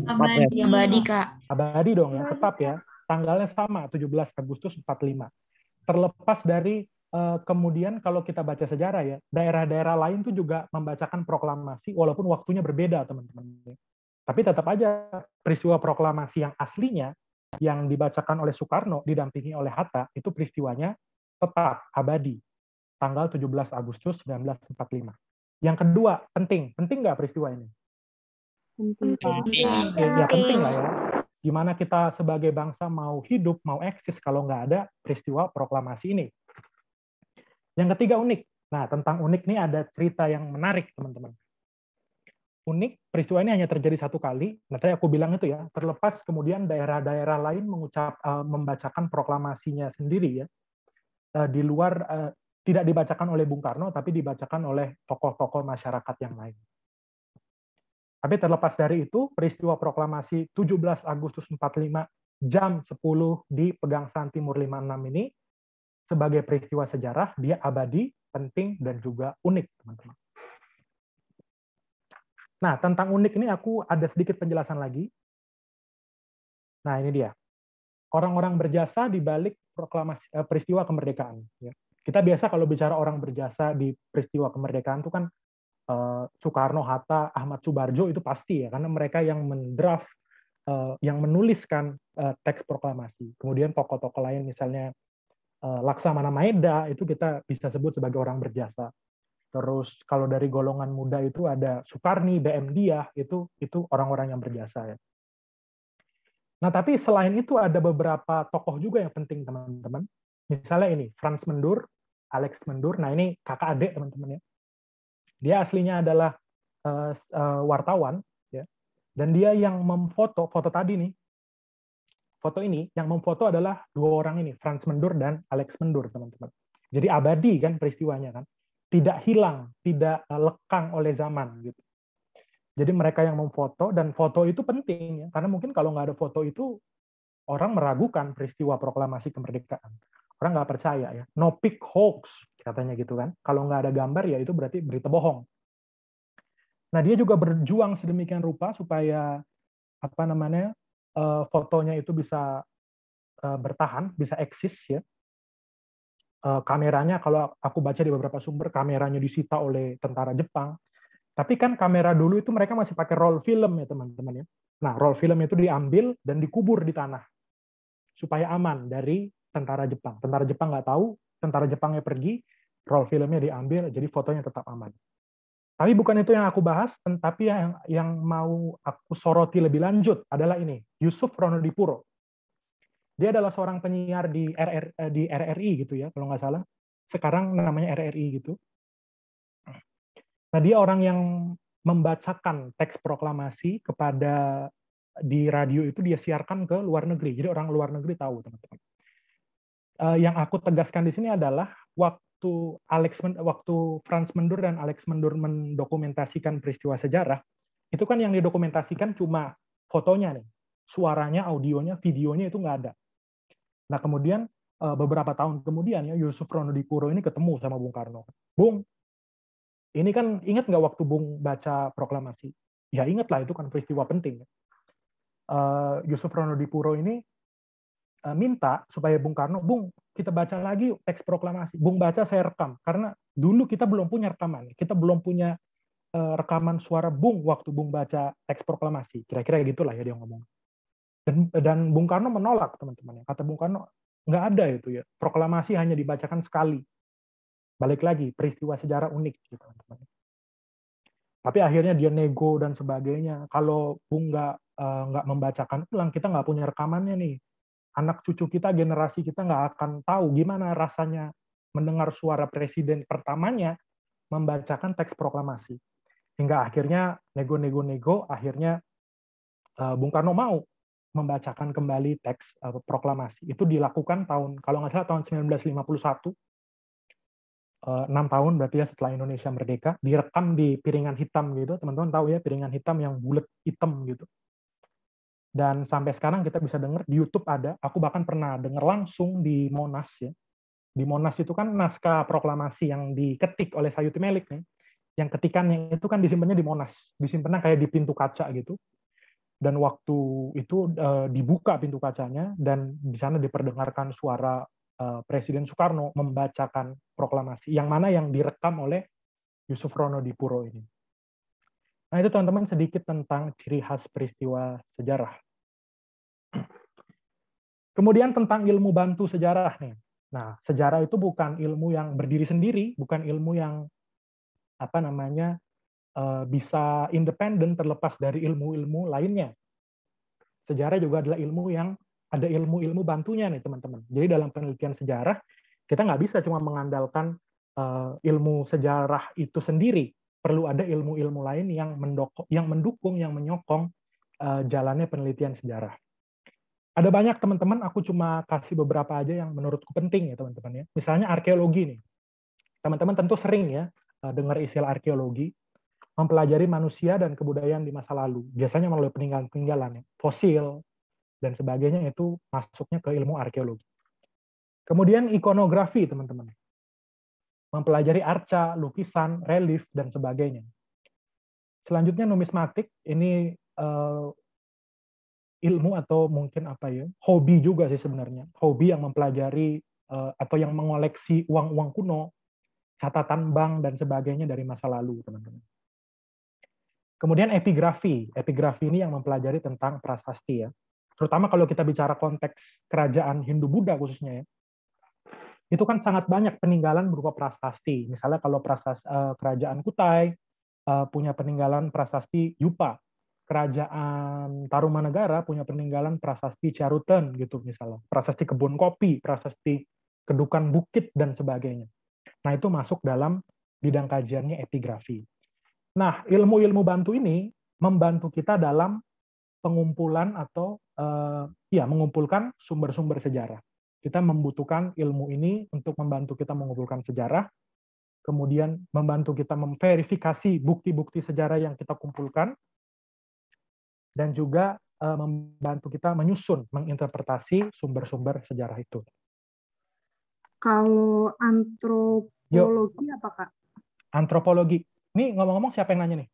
Abadi, Kak. abadi dong ya, tetap ya. Tanggalnya sama, 17 Agustus 45. Terlepas dari kemudian kalau kita baca sejarah ya, daerah-daerah lain tuh juga membacakan proklamasi walaupun waktunya berbeda teman-teman. Tapi tetap aja peristiwa proklamasi yang aslinya yang dibacakan oleh Soekarno didampingi oleh Hatta itu peristiwanya tetap abadi. Tanggal 17 Agustus 1945. Yang kedua, penting. Penting nggak peristiwa ini? Ya penting lah ya. Gimana kita sebagai bangsa mau hidup, mau eksis kalau nggak ada peristiwa proklamasi ini. Yang ketiga unik. Nah, tentang unik nih ada cerita yang menarik, teman-teman. Unik, peristiwa ini hanya terjadi 1 kali. Nah, tadi aku bilang itu ya, terlepas kemudian daerah-daerah lain membacakan proklamasinya sendiri ya. Di luar, tidak dibacakan oleh Bung Karno, tapi dibacakan oleh tokoh-tokoh masyarakat yang lain. Tapi terlepas dari itu, peristiwa proklamasi 17 Agustus 45 jam 10 di Pegangsaan Timur 56 ini, sebagai peristiwa sejarah, dia abadi, penting, dan juga unik, teman-teman. Nah, tentang unik ini aku ada sedikit penjelasan lagi. Nah, ini dia. Orang-orang berjasa di balik proklamasi peristiwa kemerdekaan. Ya. Kita biasa kalau bicara orang berjasa di peristiwa kemerdekaan itu kan Soekarno, Hatta, Ahmad Subarjo itu pasti ya, karena mereka yang mendraft, yang menuliskan teks proklamasi. Kemudian tokoh-tokoh lain misalnya Laksamana Maeda itu kita bisa sebut sebagai orang berjasa. Terus kalau dari golongan muda itu ada Soekarni, BM Diah, itu orang-orang yang berjasa ya. Nah, tapi selain itu ada beberapa tokoh juga yang penting teman-teman. Misalnya ini, Frans Mendur, Alex Mendur. Nah, ini kakak adik teman-teman ya. Dia aslinya adalah wartawan ya. Dan dia yang memfoto foto tadi nih. Foto ini yang memfoto adalah 2 orang ini, Frans Mendur dan Alex Mendur, teman-teman. Jadi abadi kan peristiwanya kan. Tidak hilang, tidak lekang oleh zaman gitu. Jadi mereka yang memfoto, dan foto itu penting ya, karena mungkin kalau nggak ada foto itu orang meragukan peristiwa proklamasi kemerdekaan. Orang nggak percaya ya. No pic hoax katanya gitu kan. Kalau nggak ada gambar ya itu berarti berita bohong. Nah dia juga berjuang sedemikian rupa supaya apa namanya fotonya itu bisa bertahan, bisa eksis ya. Kameranya kalau aku baca di beberapa sumber, kameranya disita oleh tentara Jepang. Tapi kan kamera dulu itu mereka masih pakai roll film ya teman-teman ya. Nah roll film itu diambil dan dikubur di tanah supaya aman dari tentara Jepang. Tentara Jepang nggak tahu, tentara Jepangnya pergi, roll filmnya diambil, jadi fotonya tetap aman. Tapi bukan itu yang aku bahas, tapi yang mau aku soroti lebih lanjut adalah ini, Yusuf Ronodipuro. Dia adalah seorang penyiar di RRI gitu ya, kalau nggak salah. Sekarang namanya RRI gitu. Nah, dia orang yang membacakan teks proklamasi kepada di radio itu dia siarkan ke luar negeri. Jadi orang luar negeri tahu, teman-teman. Yang aku tegaskan di sini adalah waktu Franz Mendur dan Alex Mendur mendokumentasikan peristiwa sejarah, itu kan yang didokumentasikan cuma fotonya nih, suaranya, audionya, videonya itu nggak ada. Nah kemudian beberapa tahun kemudian ya Yusuf Ronodipuro ini ketemu sama Bung Karno. Bung, ini kan ingat nggak waktu Bung baca proklamasi? Ya ingat lah, itu kan peristiwa penting. Yusuf Ronodipuro ini minta supaya Bung Karno, Bung kita baca lagi teks proklamasi. Bung baca, saya rekam. Karena dulu kita belum punya rekaman. Kita belum punya rekaman suara Bung waktu Bung baca teks proklamasi. Kira-kira gitulah ya dia ngomong. Dan Bung Karno menolak, teman-teman. Kata Bung Karno, nggak ada itu ya. Proklamasi hanya dibacakan sekali. Balik lagi, peristiwa sejarah unik. Gitu, teman-teman. Tapi akhirnya dia nego dan sebagainya. Kalau Bung nggak membacakan ulang, kita nggak punya rekamannya nih. Anak cucu kita, generasi kita nggak akan tahu gimana rasanya mendengar suara presiden pertamanya membacakan teks proklamasi. Hingga akhirnya nego-nego, akhirnya Bung Karno mau membacakan kembali teks proklamasi. Itu dilakukan kalau nggak salah tahun 1951, 6 tahun berarti ya setelah Indonesia merdeka, direkam di piringan hitam gitu. Teman-teman tahu ya, piringan hitam yang bulat hitam gitu. Dan sampai sekarang kita bisa dengar di YouTube ada. Aku bahkan pernah dengar langsung di Monas ya. Di Monas itu kan naskah proklamasi yang diketik oleh Sayuti Melik nih. Yang ketikannya itu kan disimpannya di Monas. Disimpannya kayak di pintu kaca gitu. Dan waktu itu dibuka pintu kacanya dan di sana diperdengarkan suara Presiden Soekarno membacakan proklamasi. Yang mana yang direkam oleh Yusuf Ronodipuro ini. Nah itu teman-teman sedikit tentang ciri khas peristiwa sejarah. Kemudian tentang ilmu bantu sejarah nih. Nah, sejarah itu bukan ilmu yang berdiri sendiri, bukan ilmu yang bisa independen terlepas dari ilmu-ilmu lainnya. Sejarah juga adalah ilmu yang ada ilmu-ilmu bantunya nih teman-teman. Jadi dalam penelitian sejarah kita nggak bisa cuma mengandalkan ilmu sejarah itu sendiri. Perlu ada ilmu-ilmu lain yang mendukung, yang menyokong jalannya penelitian sejarah. Ada banyak teman-teman, aku cuma kasih beberapa aja yang menurutku penting ya teman-teman ya. Misalnya arkeologi nih. Teman-teman tentu sering ya dengar istilah arkeologi, mempelajari manusia dan kebudayaan di masa lalu. Biasanya melalui peninggalan-peninggalan, ya, fosil dan sebagainya, itu masuknya ke ilmu arkeologi. Kemudian ikonografi teman-teman. Mempelajari arca, lukisan, relief dan sebagainya. Selanjutnya numismatik, ini ilmu atau mungkin hobi juga sih sebenarnya. Hobi yang mempelajari atau yang mengoleksi uang-uang kuno, catatan bank dan sebagainya dari masa lalu, teman-teman. Kemudian epigrafi. Epigrafi ini yang mempelajari tentang prasasti ya. Terutama kalau kita bicara konteks kerajaan Hindu-Buddha khususnya ya. Itu kan sangat banyak peninggalan berupa prasasti. Misalnya kalau kerajaan Kutai punya peninggalan prasasti Yupa. Kerajaan Tarumanegara punya peninggalan prasasti Caruten gitu misalnya. Prasasti kebun kopi, prasasti kedukan bukit dan sebagainya. Nah, itu masuk dalam bidang kajiannya epigrafi. Nah, ilmu-ilmu bantu ini membantu kita dalam pengumpulan atau mengumpulkan sumber-sumber sejarah. Kita membutuhkan ilmu ini untuk membantu kita mengumpulkan sejarah. kemudian membantu kita memverifikasi bukti-bukti sejarah yang kita kumpulkan, dan juga membantu kita menyusun, menginterpretasi sumber-sumber sejarah itu. Kalau antropologi apa, Kak? Antropologi. Nih ngomong-ngomong siapa yang nanya nih?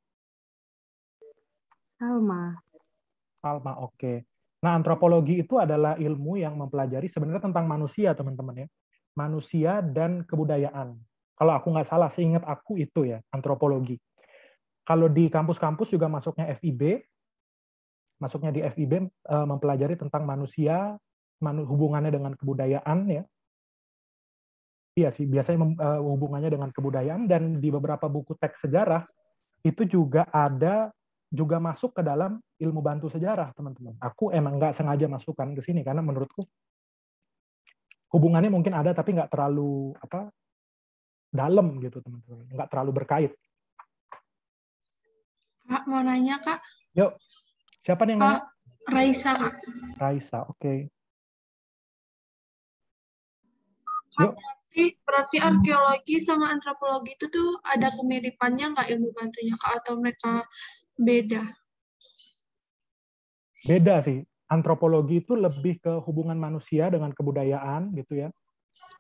Salma. Salma, oke. Nah, antropologi itu adalah ilmu yang mempelajari sebenarnya tentang manusia, teman-teman ya. Manusia dan kebudayaan. Kalau aku nggak salah, seingat aku itu ya, antropologi. Kalau di kampus-kampus juga masuknya FIB, mempelajari tentang manusia, hubungannya dengan kebudayaan ya. Iya sih, biasanya hubungannya dengan kebudayaan, dan di beberapa buku teks sejarah itu juga masuk ke dalam ilmu bantu sejarah, teman-teman. Aku emang nggak sengaja masukkan ke sini karena menurutku hubungannya mungkin ada tapi nggak terlalu dalam gitu, teman-teman. Nggak terlalu berkait. Kak, mau nanya, Kak? Yuk, siapa nih yang nanya? Raisa, Kak. Raisa, oke. Kak, berarti arkeologi sama antropologi itu tuh ada kemiripannya nggak ilmu bantunya, Kak? Atau mereka beda? Beda sih. Antropologi itu lebih ke hubungan manusia dengan kebudayaan gitu ya.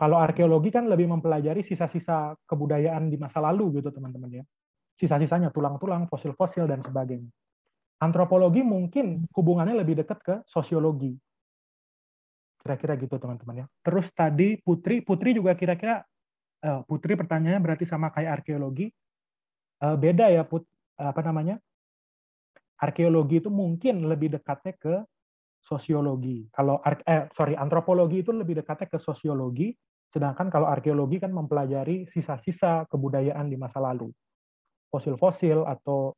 Kalau arkeologi kan lebih mempelajari sisa-sisa kebudayaan di masa lalu gitu, teman-teman ya. Sisa-sisanya, tulang-tulang, fosil-fosil, dan sebagainya. Antropologi mungkin hubungannya lebih dekat ke sosiologi. Kira-kira gitu, teman-teman ya. Terus tadi Putri juga kira-kira, Putri pertanyaannya berarti sama kayak arkeologi. Beda ya, arkeologi itu mungkin lebih dekatnya ke sosiologi. Kalau antropologi itu lebih dekatnya ke sosiologi, sedangkan kalau arkeologi kan mempelajari sisa-sisa kebudayaan di masa lalu. Fosil-fosil atau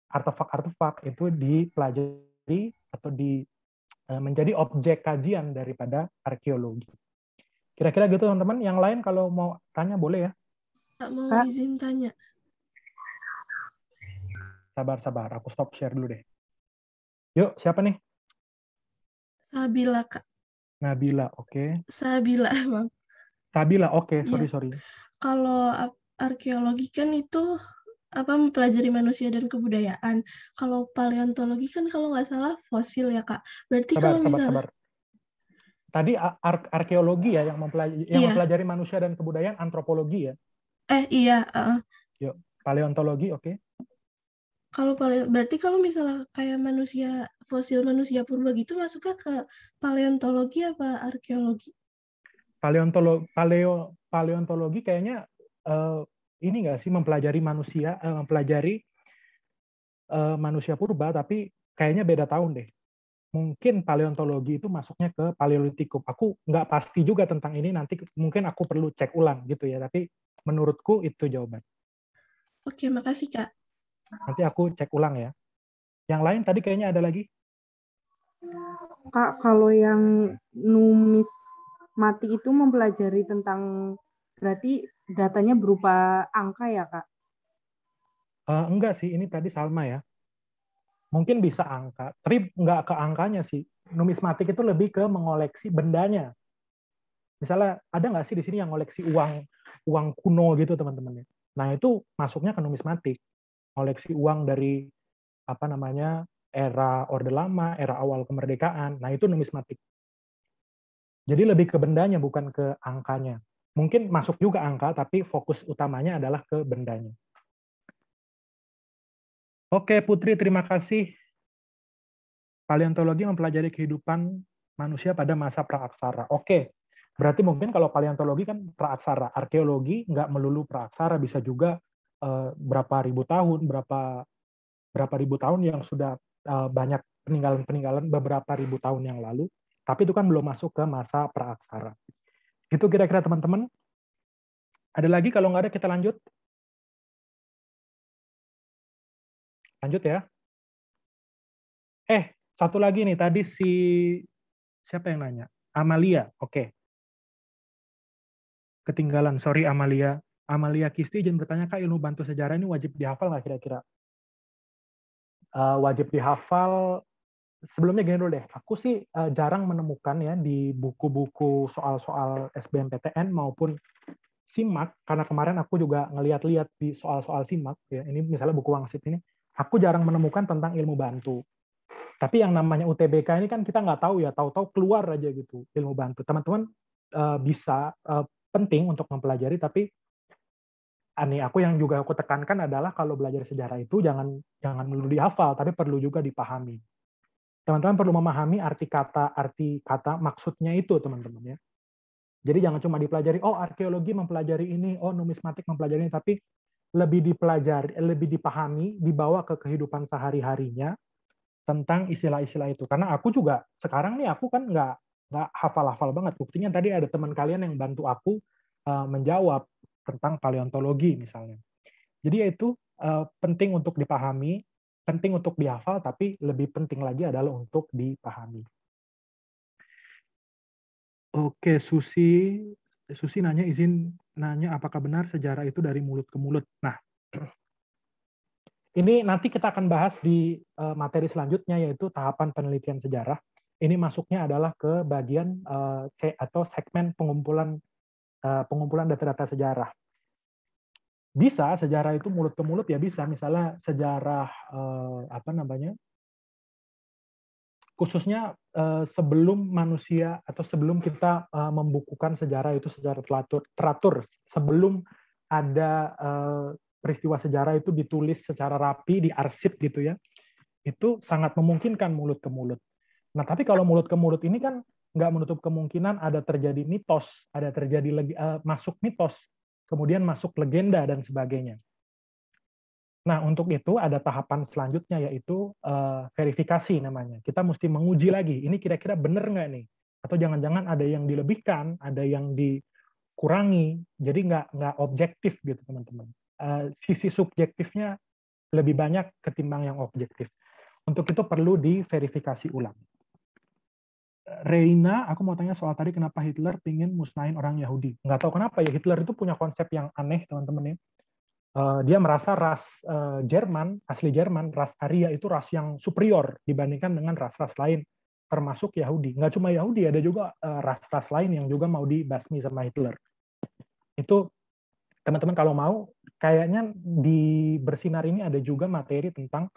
artefak-artefak itu dipelajari atau menjadi objek kajian daripada arkeologi. Kira-kira gitu, teman-teman. Yang lain kalau mau tanya boleh ya. Kak, mau izin tanya. Sabar, aku stop share dulu deh. Yuk, siapa nih? Sabila, Kak. Nabila, oke. Sabila, Bang. Sabila, oke. Sorry. Kalau arkeologi kan itu mempelajari manusia dan kebudayaan. Kalau paleontologi kan kalau nggak salah fosil ya, Kak. Berarti Sabar. Tadi arkeologi ya yang mempelajari manusia dan kebudayaan, antropologi ya? Iya. Yuk, paleontologi, oke. Berarti kalau misalnya kayak fosil manusia purba gitu masuknya ke paleontologi apa arkeologi? Paleontologi kayaknya ini nggak sih mempelajari manusia purba, tapi kayaknya beda tahun deh. Mungkin paleontologi itu masuknya ke paleolitikum. Aku nggak pasti juga tentang ini, nanti mungkin aku perlu cek ulang gitu ya, tapi menurutku itu jawaban. Oke, makasih Kak. Nanti aku cek ulang ya. Yang lain tadi kayaknya ada lagi. Kak, kalau yang numismatik itu mempelajari tentang, berarti datanya berupa angka ya, Kak? Enggak sih, ini tadi Salma ya. Mungkin bisa angka, tapi nggak ke angkanya sih. Numismatik itu lebih ke mengoleksi bendanya. Misalnya, ada nggak sih di sini yang ngoleksi uang kuno gitu, teman-teman? Nah, itu masuknya ke numismatik. Koleksi uang dari era Orde Lama, era awal kemerdekaan. Nah, itu numismatik. Jadi lebih ke bendanya, bukan ke angkanya. Mungkin masuk juga angka, tapi fokus utamanya adalah ke bendanya. Oke, Putri, terima kasih. Paleontologi mempelajari kehidupan manusia pada masa praaksara. Oke, berarti mungkin kalau paleontologi kan praaksara. Arkeologi nggak melulu praaksara, bisa juga berapa ribu tahun yang sudah banyak peninggalan beberapa ribu tahun yang lalu, tapi itu kan belum masuk ke masa praaksara. Itu kira-kira, teman-teman. Ada lagi? Kalau nggak ada, kita lanjut. Lanjut ya. Satu lagi nih, tadi siapa yang nanya? Amalia, oke. Ketinggalan, sorry Amalia. Amalia Kisti izin bertanya, Kak, ilmu bantu sejarah ini wajib dihafal nggak kira-kira? Wajib dihafal. Sebelumnya gini dulu deh, aku sih jarang menemukan ya di buku-buku soal-soal SBMPTN maupun SIMAK, karena kemarin aku juga ngeliat-liat di soal-soal SIMAK, ya, ini misalnya buku Wangsit ini, aku jarang menemukan tentang ilmu bantu. Tapi yang namanya UTBK ini kan kita nggak tahu ya, tahu-tahu keluar aja gitu ilmu bantu. Teman-teman bisa penting untuk mempelajari, tapi aku yang juga aku tekankan adalah kalau belajar sejarah itu jangan melulu dihafal, tapi perlu juga dipahami. Teman-teman perlu memahami arti kata, maksudnya itu, teman-teman ya. Jadi jangan cuma dipelajari, oh arkeologi mempelajari ini, oh numismatik mempelajari ini, tapi lebih dipelajari, lebih dipahami, dibawa ke kehidupan sehari-harinya tentang istilah-istilah itu. Karena aku juga sekarang nih aku kan nggak hafal-hafal banget. Buktinya tadi ada teman kalian yang bantu aku menjawab tentang paleontologi misalnya. Jadi itu penting untuk dipahami, penting untuk dihafal, tapi lebih penting lagi adalah untuk dipahami. Oke, Susi izin nanya apakah benar sejarah itu dari mulut ke mulut. Nah, ini nanti kita akan bahas di materi selanjutnya, yaitu tahapan penelitian sejarah. Ini masuknya adalah ke bagian atau segmen pengumpulan data-data sejarah. Bisa sejarah itu mulut ke mulut, ya bisa. Misalnya sejarah khususnya sebelum manusia atau sebelum kita membukukan sejarah itu secara teratur, sebelum ada peristiwa sejarah itu ditulis secara rapi, diarsip gitu ya, itu sangat memungkinkan mulut ke mulut. Nah, tapi kalau mulut ke mulut ini kan nggak menutup kemungkinan ada terjadi mitos, ada terjadi masuk mitos, kemudian masuk legenda dan sebagainya. Nah, untuk itu ada tahapan selanjutnya, yaitu verifikasi namanya. Kita mesti menguji lagi, ini kira-kira benar nggak nih? Atau jangan-jangan ada yang dilebihkan, ada yang dikurangi, jadi nggak objektif gitu, teman-teman. Sisi subjektifnya lebih banyak ketimbang yang objektif. Untuk itu perlu diverifikasi ulang. Reina, aku mau tanya soal tadi, kenapa Hitler pingin musnahin orang Yahudi? Nggak tahu kenapa ya, Hitler itu punya konsep yang aneh, teman-teman ya. Dia merasa ras Jerman, asli Jerman, ras Arya itu ras yang superior dibandingkan dengan ras-ras lain, termasuk Yahudi. Nggak cuma Yahudi, ada juga ras-ras lain yang juga mau dibasmi sama Hitler. Itu teman-teman kalau mau, kayaknya di Bersinar ini ada juga materi tentang,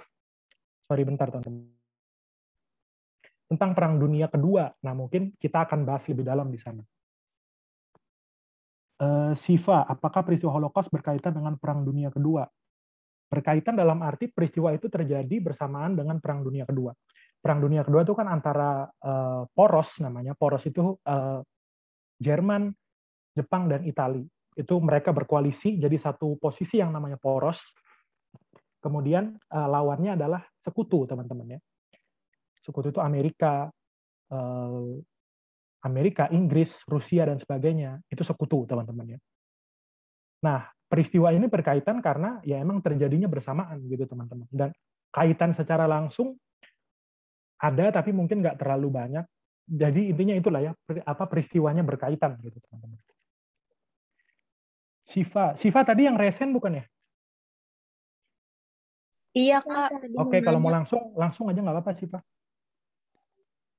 tentang Perang Dunia Kedua. Nah, mungkin kita akan bahas lebih dalam di sana. Siva, apakah peristiwa Holocaust berkaitan dengan Perang Dunia Kedua? Berkaitan dalam arti peristiwa itu terjadi bersamaan dengan Perang Dunia Kedua. Perang Dunia Kedua itu kan antara poros namanya. Poros itu Jerman, Jepang, dan Italia. Itu mereka berkoalisi jadi satu posisi yang namanya poros. Kemudian lawannya adalah sekutu, teman-teman ya. Sekutu itu Amerika, Inggris, Rusia, dan sebagainya. Itu sekutu, teman-teman ya. Nah, peristiwa ini berkaitan karena ya emang terjadinya bersamaan gitu, teman-teman. Dan kaitan secara langsung ada, tapi mungkin nggak terlalu banyak. Jadi intinya itulah ya, peristiwanya berkaitan gitu, teman-teman. Siva tadi yang resen bukan ya? Iya, Kak. Oke, kalau mau langsung aja nggak apa-apa, Siva.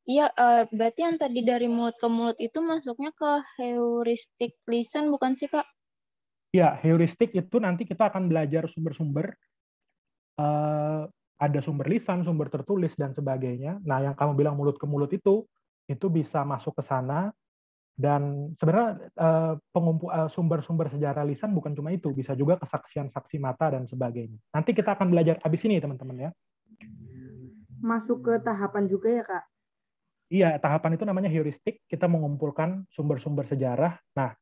Iya, berarti yang tadi dari mulut ke mulut itu masuknya ke heuristik lisan, bukan sih, Kak? Ya, heuristik itu nanti kita akan belajar sumber-sumber. Ada sumber lisan, sumber tertulis, dan sebagainya. Nah, yang kamu bilang mulut ke mulut itu bisa masuk ke sana. Dan sebenarnya sumber-sumber sejarah lisan bukan cuma itu, bisa juga kesaksian saksi mata dan sebagainya. Nanti kita akan belajar habis ini, teman-teman ya. Masuk ke tahapan juga ya, Kak? Iya, tahapan itu namanya heuristik. Kita mengumpulkan sumber-sumber sejarah. Nah,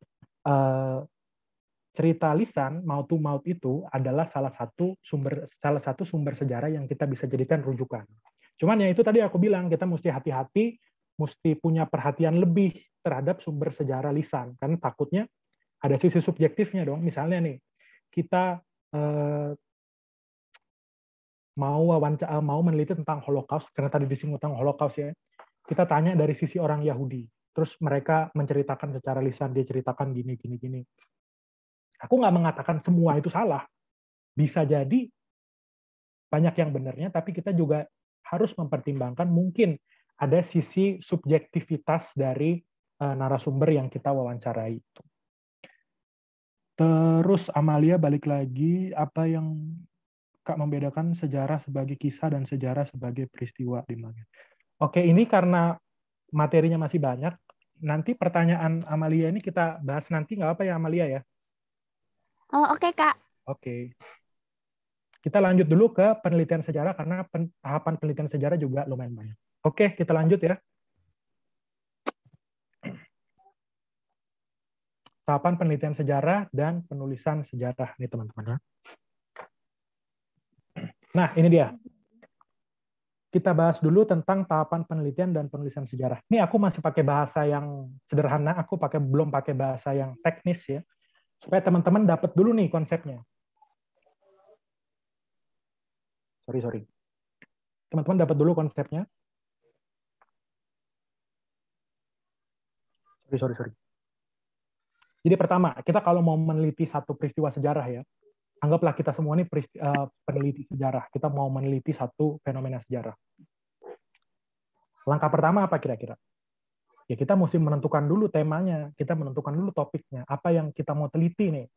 cerita lisan mouth to mouth itu adalah salah satu sumber sejarah yang kita bisa jadikan rujukan. Cuman ya itu tadi aku bilang, kita mesti hati-hati, mesti punya perhatian lebih terhadap sumber sejarah lisan, karena takutnya ada sisi subjektifnya dong. Misalnya nih, kita mau meneliti tentang Holocaust, karena tadi disinggung tentang Holocaust ya, kita tanya dari sisi orang Yahudi, terus mereka menceritakan secara lisan, dia ceritakan gini. Aku nggak mengatakan semua itu salah, bisa jadi banyak yang benarnya, tapi kita juga harus mempertimbangkan mungkin ada sisi subjektivitas dari narasumber yang kita wawancarai itu. Terus Amalia balik lagi, apa yang Kak membedakan sejarah sebagai kisah dan sejarah sebagai peristiwa di mana? Oke, ini karena materinya masih banyak, nanti pertanyaan Amalia ini kita bahas nanti, nggak apa ya Amalia ya? Oh, oke, Kak. Oke. Kita lanjut dulu ke penelitian sejarah, karena tahapan penelitian sejarah juga lumayan banyak. Oke, kita lanjut ya. Tahapan penelitian sejarah dan penulisan sejarah nih teman-teman. Nah, ini dia. Kita bahas dulu tentang tahapan penelitian dan penulisan sejarah. Ini aku masih pakai bahasa yang sederhana, aku belum pakai bahasa yang teknis ya, supaya teman-teman dapat dulu nih konsepnya. Sorry. Teman-teman dapat dulu konsepnya. Sorry. Jadi pertama, kita kalau mau meneliti satu peristiwa sejarah ya, anggaplah kita semua ini peneliti sejarah. Kita mau meneliti satu fenomena sejarah. Langkah pertama apa kira-kira? Ya kita mesti menentukan dulu temanya, kita menentukan dulu topiknya. Apa yang kita mau teliti nih?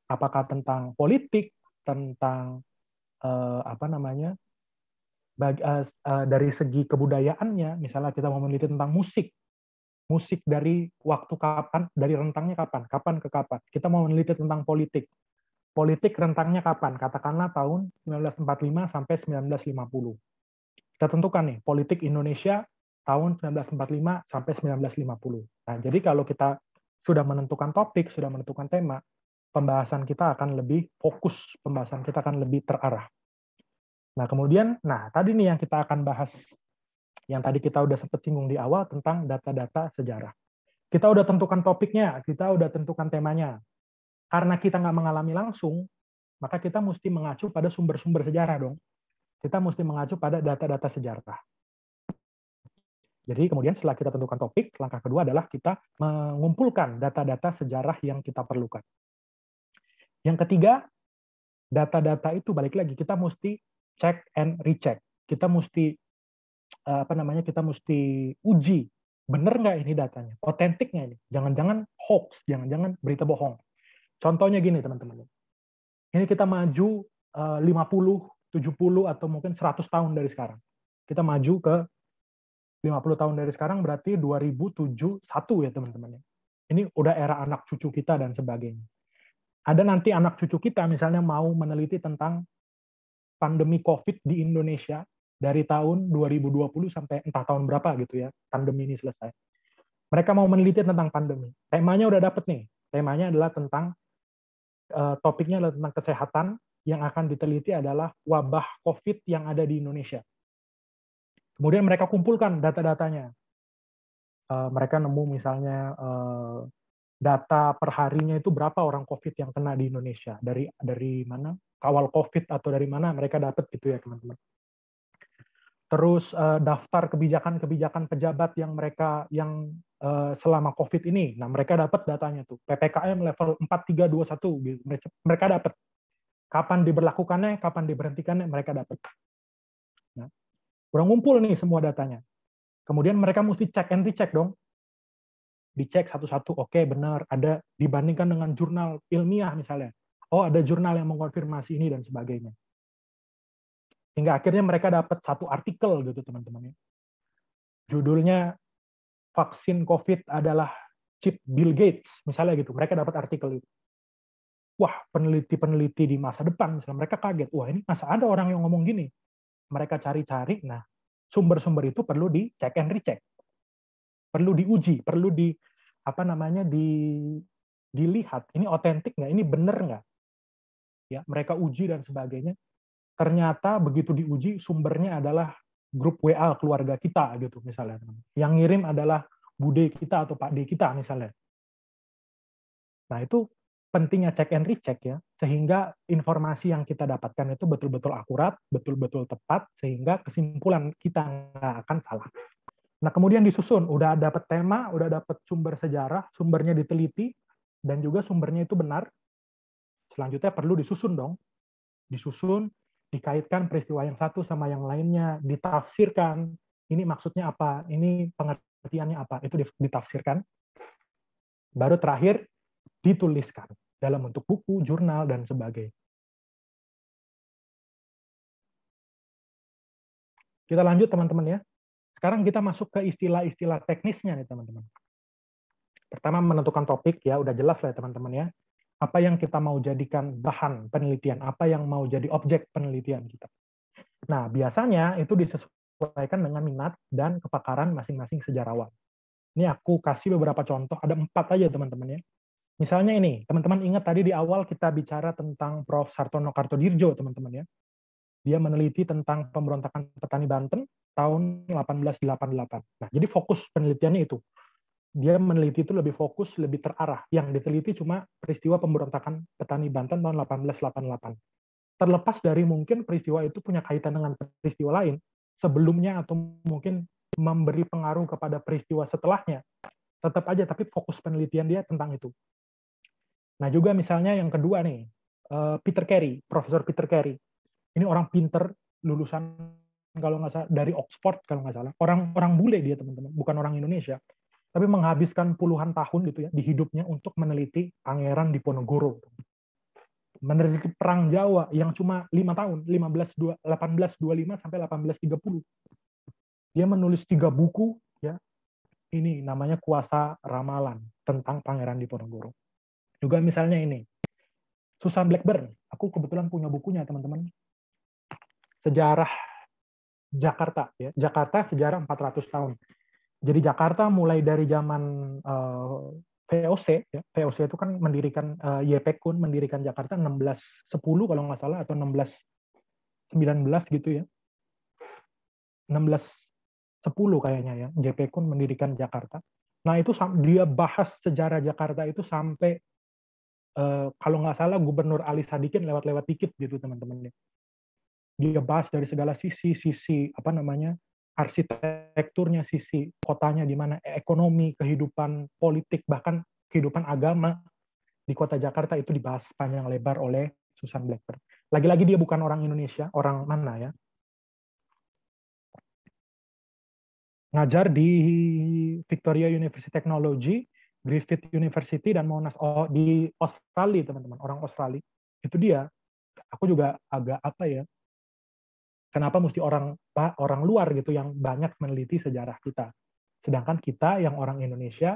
Apakah tentang politik, tentang dari segi kebudayaannya, misalnya kita mau meneliti tentang musik dari waktu kapan, dari rentangnya kapan ke kapan. Kita mau meneliti tentang politik rentangnya kapan, katakanlah tahun 1945 sampai 1950. Kita tentukan nih, politik Indonesia tahun 1945 sampai 1950. Nah, jadi kalau kita sudah menentukan topik, sudah menentukan tema, pembahasan kita akan lebih fokus, pembahasan kita akan lebih terarah. Nah, kemudian, tadi nih yang kita akan bahas, yang tadi kita udah sempat singgung di awal tentang data-data sejarah. Kita udah tentukan topiknya, kita udah tentukan temanya. Karena kita nggak mengalami langsung, maka kita mesti mengacu pada sumber-sumber sejarah dong. Kita mesti mengacu pada data-data sejarah. Jadi kemudian setelah kita tentukan topik, langkah kedua adalah kita mengumpulkan data-data sejarah yang kita perlukan. Yang ketiga, data-data itu balik lagi, kita mesti check and recheck. Kita mesti kita mesti uji, bener nggak ini datanya, otentik nggak ini, jangan-jangan hoax, jangan-jangan berita bohong. Contohnya gini teman-teman, ini kita maju 50, 70 atau mungkin 100 tahun dari sekarang. Kita maju ke 50 tahun dari sekarang berarti 2071 ya teman-teman. Ini udah era anak cucu kita dan sebagainya. Ada nanti anak cucu kita misalnya mau meneliti tentang pandemi COVID di Indonesia dari tahun 2020 sampai entah tahun berapa gitu ya, pandemi ini selesai. Mereka mau meneliti tentang pandemi. Temanya udah dapet nih. Temanya adalah tentang, topiknya adalah tentang kesehatan, yang akan diteliti adalah wabah COVID yang ada di Indonesia. Kemudian mereka kumpulkan data-datanya. Mereka nemu misalnya data per harinya itu berapa orang COVID yang kena di Indonesia. Dari mana? Kawal COVID atau dari mana mereka dapat gitu ya teman-teman. Terus daftar kebijakan-kebijakan pejabat yang selama COVID ini. Nah, mereka dapat datanya tuh. PPKM level 4321 gitu. Mereka dapat. Kapan diberlakukannya, kapan diberhentikannya, mereka dapat. Nah, udah ngumpul nih semua datanya. Kemudian mereka mesti check and recheck dong. Dicek satu-satu, oke benar, ada dibandingkan dengan jurnal ilmiah misalnya. Oh, ada jurnal yang mengkonfirmasi ini dan sebagainya. Hingga akhirnya mereka dapat satu artikel gitu teman-teman. Judulnya vaksin COVID adalah chip Bill Gates, misalnya gitu. Mereka dapat artikel itu. Wah, peneliti-peneliti di masa depan, misalnya mereka kaget. Wah, ini masa ada orang yang ngomong gini. Mereka cari-cari, nah sumber-sumber itu perlu di check and recheck. Perlu diuji, perlu dilihat. Ini otentik nggak? Ini benar nggak? Ya, mereka uji dan sebagainya. Ternyata begitu diuji, sumbernya adalah grup WA keluarga kita gitu misalnya. Yang ngirim adalah Bude kita atau Pak D kita misalnya. Nah, itu pentingnya check and recheck ya, sehingga informasi yang kita dapatkan itu betul-betul akurat, betul-betul tepat, sehingga kesimpulan kita nggak akan salah. Nah, kemudian disusun, udah dapat tema, udah dapat sumber sejarah, sumbernya diteliti, dan juga sumbernya itu benar. Selanjutnya perlu disusun dong. Disusun, dikaitkan peristiwa yang satu sama yang lainnya, ditafsirkan, ini maksudnya apa, ini pengertiannya apa, itu ditafsirkan. Baru terakhir, dituliskan. dalam bentuk buku, jurnal, dan sebagainya. Kita lanjut teman-teman ya. Sekarang kita masuk ke istilah-istilah teknisnya nih teman-teman. Pertama menentukan topik ya, udah jelas lah ya teman-teman ya. Apa yang kita mau jadikan bahan penelitian, apa yang mau jadi objek penelitian kita. Nah, biasanya itu disesuaikan dengan minat dan kepakaran masing-masing sejarawan. Ini aku kasih beberapa contoh, ada 4 aja teman-teman ya. Misalnya ini, teman-teman ingat tadi di awal kita bicara tentang Prof. Sartono Kartodirjo, teman-teman ya. Dia meneliti tentang pemberontakan petani Banten tahun 1888. Nah, jadi fokus penelitiannya itu. Dia meneliti itu lebih fokus, lebih terarah. Yang diteliti cuma peristiwa pemberontakan petani Banten tahun 1888. Terlepas dari mungkin peristiwa itu punya kaitan dengan peristiwa lain sebelumnya atau mungkin memberi pengaruh kepada peristiwa setelahnya. Tetap aja, tapi fokus penelitian dia tentang itu. Nah, juga misalnya yang kedua nih, Peter Carey, Profesor Peter Carey. Ini orang pinter, lulusan kalau nggak salah dari Oxford kalau nggak salah. Orang bule dia teman-teman, bukan orang Indonesia. Tapi menghabiskan puluhan tahun gitu ya di hidupnya untuk meneliti Pangeran Diponegoro. Meneliti Perang Jawa yang cuma 5 tahun, 1825 sampai 1830. Dia menulis 3 buku ya. Ini namanya Kuasa Ramalan tentang Pangeran Diponegoro. Juga misalnya ini, Susan Blackburn. Aku kebetulan punya bukunya teman-teman. Sejarah Jakarta ya. Jakarta sejarah 400 tahun. Jadi Jakarta mulai dari zaman VOC ya. VOC itu kan mendirikan Y.P. Kun mendirikan Jakarta 1610 kalau nggak salah atau 1619 gitu ya. 1610 kayaknya ya. Y.P. Kun mendirikan Jakarta. Nah, itu dia bahas sejarah Jakarta itu sampai kalau nggak salah Gubernur Ali Sadikin lewat-lewat dikit gitu teman-teman. Dia bahas dari segala sisi apa namanya arsitekturnya, sisi kotanya di mana, ekonomi, kehidupan politik, bahkan kehidupan agama di kota Jakarta itu dibahas panjang lebar oleh Susan Blackburn. Lagi-lagi dia bukan orang Indonesia, orang mana ya? Ngajar di Victoria University Technology, Griffith University, dan Monash di Australia teman-teman, orang Australia. Itu dia. Aku juga agak apa ya? Kenapa mesti orang luar gitu yang banyak meneliti sejarah kita. Sedangkan kita yang orang Indonesia,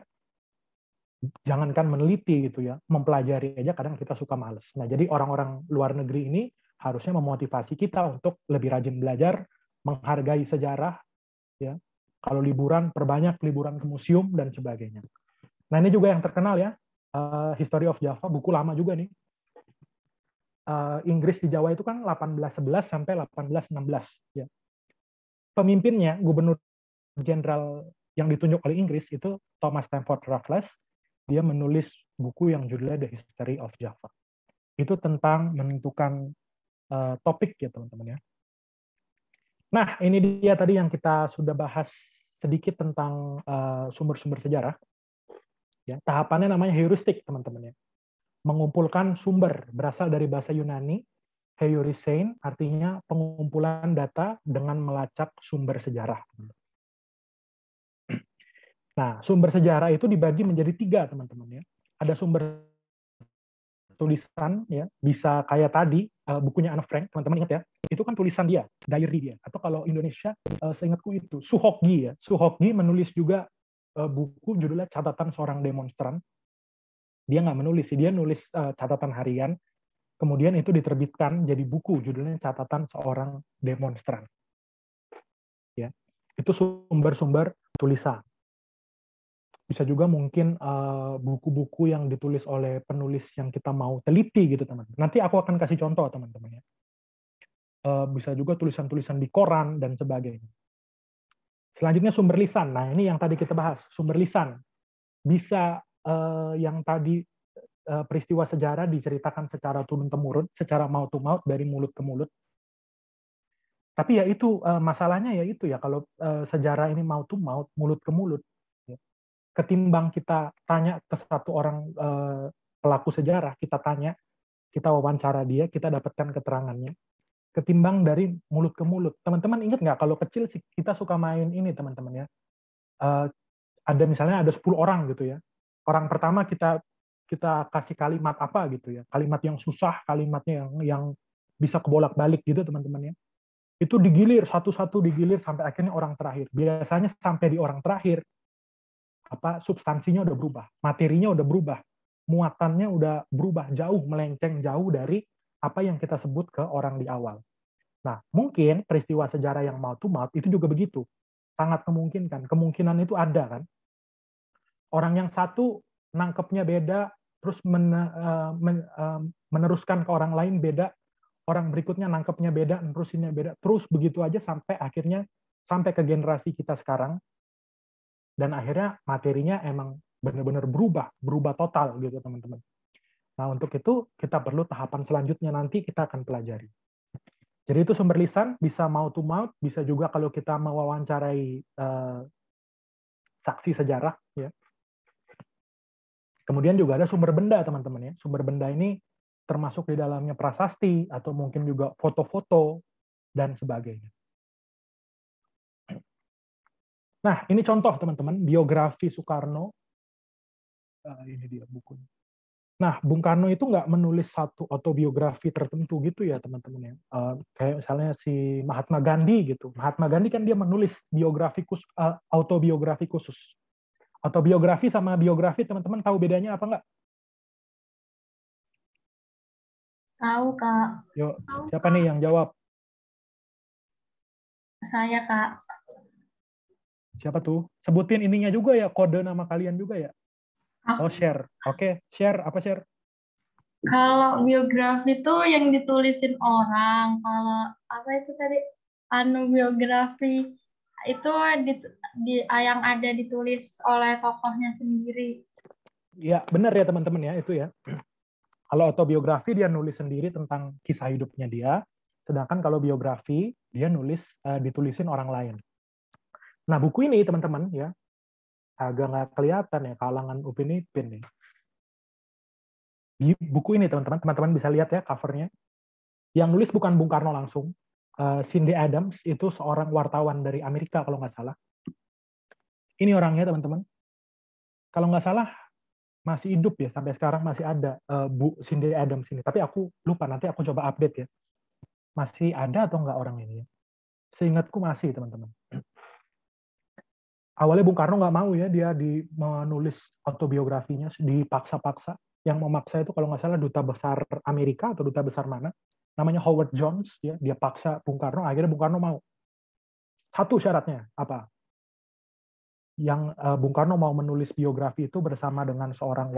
jangankan meneliti gitu ya, mempelajari aja kadang kita suka males. Nah, jadi orang-orang luar negeri ini harusnya memotivasi kita untuk lebih rajin belajar, menghargai sejarah, ya. Kalau liburan, perbanyak liburan ke museum, dan sebagainya. Nah, ini juga yang terkenal ya, History of Java, buku lama juga nih. Inggris di Jawa itu kan 1811 sampai 1816 ya. Pemimpinnya Gubernur Jenderal yang ditunjuk oleh Inggris itu Thomas Stamford Raffles. Dia menulis buku yang judulnya The History of Java. Itu tentang menentukan topik ya teman-teman ya. Nah, ini dia tadi yang kita sudah bahas sedikit tentang sumber-sumber sejarah. Ya, tahapannya namanya heuristik teman-teman ya. Mengumpulkan sumber berasal dari bahasa Yunani, heurisein, artinya pengumpulan data dengan melacak sumber sejarah. Nah, sumber sejarah itu dibagi menjadi 3, teman-teman ya. Ada sumber tulisan, ya, bisa kayak tadi bukunya Anne Frank, teman-teman ingat ya, itu kan tulisan dia, diary dia. Atau kalau Indonesia, seingatku itu Suhokgi ya. Suhokgi menulis juga buku judulnya Catatan Seorang Demonstran. Dia nggak menulis, dia nulis catatan harian, kemudian itu diterbitkan jadi buku judulnya Catatan Seorang Demonstran. Ya, itu sumber-sumber tulisan. Bisa juga mungkin buku-buku yang ditulis oleh penulis yang kita mau teliti gitu teman-teman. Nanti aku akan kasih contoh teman-teman ya. Bisa juga tulisan-tulisan di koran dan sebagainya. Selanjutnya sumber lisan. Nah ini yang tadi kita bahas, sumber lisan. Bisa yang tadi peristiwa sejarah diceritakan secara turun-temurun, secara mouth-to-mouth dari mulut ke mulut. Tapi ya itu masalahnya ya itu ya kalau sejarah ini mouth-to-mouth, mulut ke mulut. Ketimbang kita tanya ke satu orang pelaku sejarah, kita tanya, kita wawancara dia, kita dapatkan keterangannya. Ketimbang dari mulut ke mulut. Teman-teman ingat nggak kalau kecil kita suka main ini teman-teman ya. Ada misalnya ada 10 orang gitu ya. Orang pertama kita kita kasih kalimat apa gitu ya, kalimat yang susah, kalimatnya yang bisa kebolak-balik gitu teman-teman ya. Itu digilir satu-satu, digilir sampai akhirnya orang terakhir. Biasanya sampai di orang terakhir substansinya udah berubah, materinya udah berubah, muatannya udah berubah jauh, melenceng jauh dari apa yang kita sebut ke orang di awal. Nah, mungkin peristiwa sejarah yang mouth to mouth itu juga begitu. Sangat memungkinkan. Kemungkinan itu ada kan. Orang yang satu nangkepnya beda, terus meneruskan ke orang lain beda, orang berikutnya nangkepnya beda, nerusinnya beda, terus begitu aja sampai akhirnya sampai ke generasi kita sekarang, dan akhirnya materinya emang benar-benar berubah total gitu teman-teman. Nah untuk itu kita perlu tahapan selanjutnya nanti kita akan pelajari. Jadi itu sumber lisan bisa mouth to mouth, bisa juga kalau kita mewawancarai saksi sejarah ya. Kemudian juga ada sumber benda teman-teman ya. Sumber benda ini termasuk di dalamnya prasasti atau mungkin juga foto-foto dan sebagainya. Nah, ini contoh teman-teman biografi Soekarno. Ini dia bukunya. Nah, Bung Karno itu nggak menulis satu autobiografi tertentu gitu ya teman-teman ya. Kayak misalnya si Mahatma Gandhi gitu. Mahatma Gandhi kan dia menulis autobiografi khusus. Autobiografi sama biografi teman-teman tahu bedanya apa nggak? Tahu, Kak. Yuk, siapa nih yang jawab? Saya, Kak. Siapa tuh? Sebutin ininya juga ya, kode nama kalian juga ya. Oh, share. Oke, share. Apa share? Kalau biografi itu yang ditulisin orang. Kalau apa itu tadi? Biografi itu yang ada ditulis oleh tokohnya sendiri. Ya, benar ya teman-teman ya, itu ya. Kalau autobiografi dia nulis sendiri tentang kisah hidupnya dia, sedangkan kalau biografi dia ditulisin orang lain. Nah, buku ini teman-teman ya, agak nggak kelihatan ya kalangan Upin Ipin nih. Di buku ini teman-teman bisa lihat ya covernya. Yang nulis bukan Bung Karno langsung. Cindy Adams itu seorang wartawan dari Amerika kalau nggak salah. Ini orangnya teman-teman. Kalau nggak salah masih hidup ya, sampai sekarang masih ada Bu Cindy Adams ini. Tapi aku lupa, nanti aku coba update ya. Masih ada atau nggak orang ini ya? Seingatku masih teman-teman. Awalnya Bung Karno nggak mau ya, dia menulis autobiografinya, dipaksa-paksa. Yang memaksa itu kalau nggak salah duta besar Amerika atau duta besar mana, namanya Howard Jones, ya, dia paksa Bung Karno, akhirnya Bung Karno mau. Satu syaratnya, apa? Yang Bung Karno mau menulis biografi itu bersama dengan seorang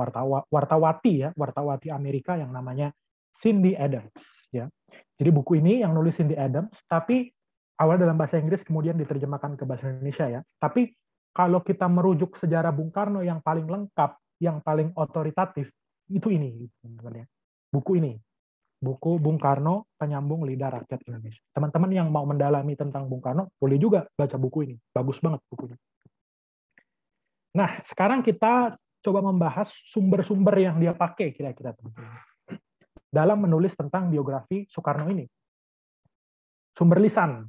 wartawati Amerika yang namanya Cindy Adams. Ya. Jadi buku ini yang nulis Cindy Adams, tapi awal dalam bahasa Inggris kemudian diterjemahkan ke bahasa Indonesia ya. Tapi kalau kita merujuk sejarah Bung Karno yang paling lengkap, yang paling otoritatif, itu ini, teman-teman ya. Buku ini, buku Bung Karno, Penyambung Lidah Rakyat Indonesia. Teman-teman yang mau mendalami tentang Bung Karno, boleh juga baca buku ini. Bagus banget bukunya. Nah, sekarang kita coba membahas sumber-sumber yang dia pakai kira-kira, teman-teman, dalam menulis tentang biografi Soekarno ini. Sumber lisan.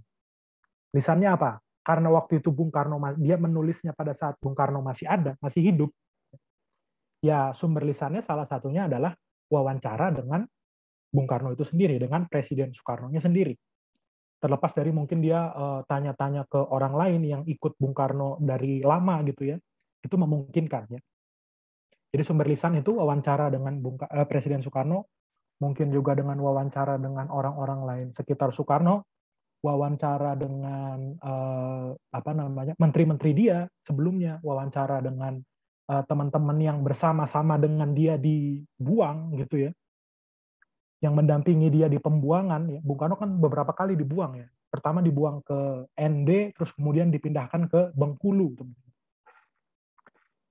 Lisannya apa? Karena waktu itu Bung Karno, dia menulisnya pada saat Bung Karno masih ada, masih hidup. Ya, sumber lisannya salah satunya adalah wawancara dengan Bung Karno itu sendiri, dengan Presiden Soekarno-nya sendiri. Terlepas dari mungkin dia tanya-tanya ke orang lain yang ikut Bung Karno dari lama gitu ya, itu memungkinkan ya. Jadi sumber lisan itu wawancara dengan Presiden Soekarno, mungkin juga dengan wawancara dengan orang-orang lain sekitar Soekarno, wawancara dengan menteri-menteri dia sebelumnya, wawancara dengan teman-teman yang bersama-sama dengan dia dibuang gitu ya, yang mendampingi dia di pembuangan ya. Bung Karno kan beberapa kali dibuang ya. Pertama dibuang ke ND, terus kemudian dipindahkan ke Bengkulu. Teman-teman.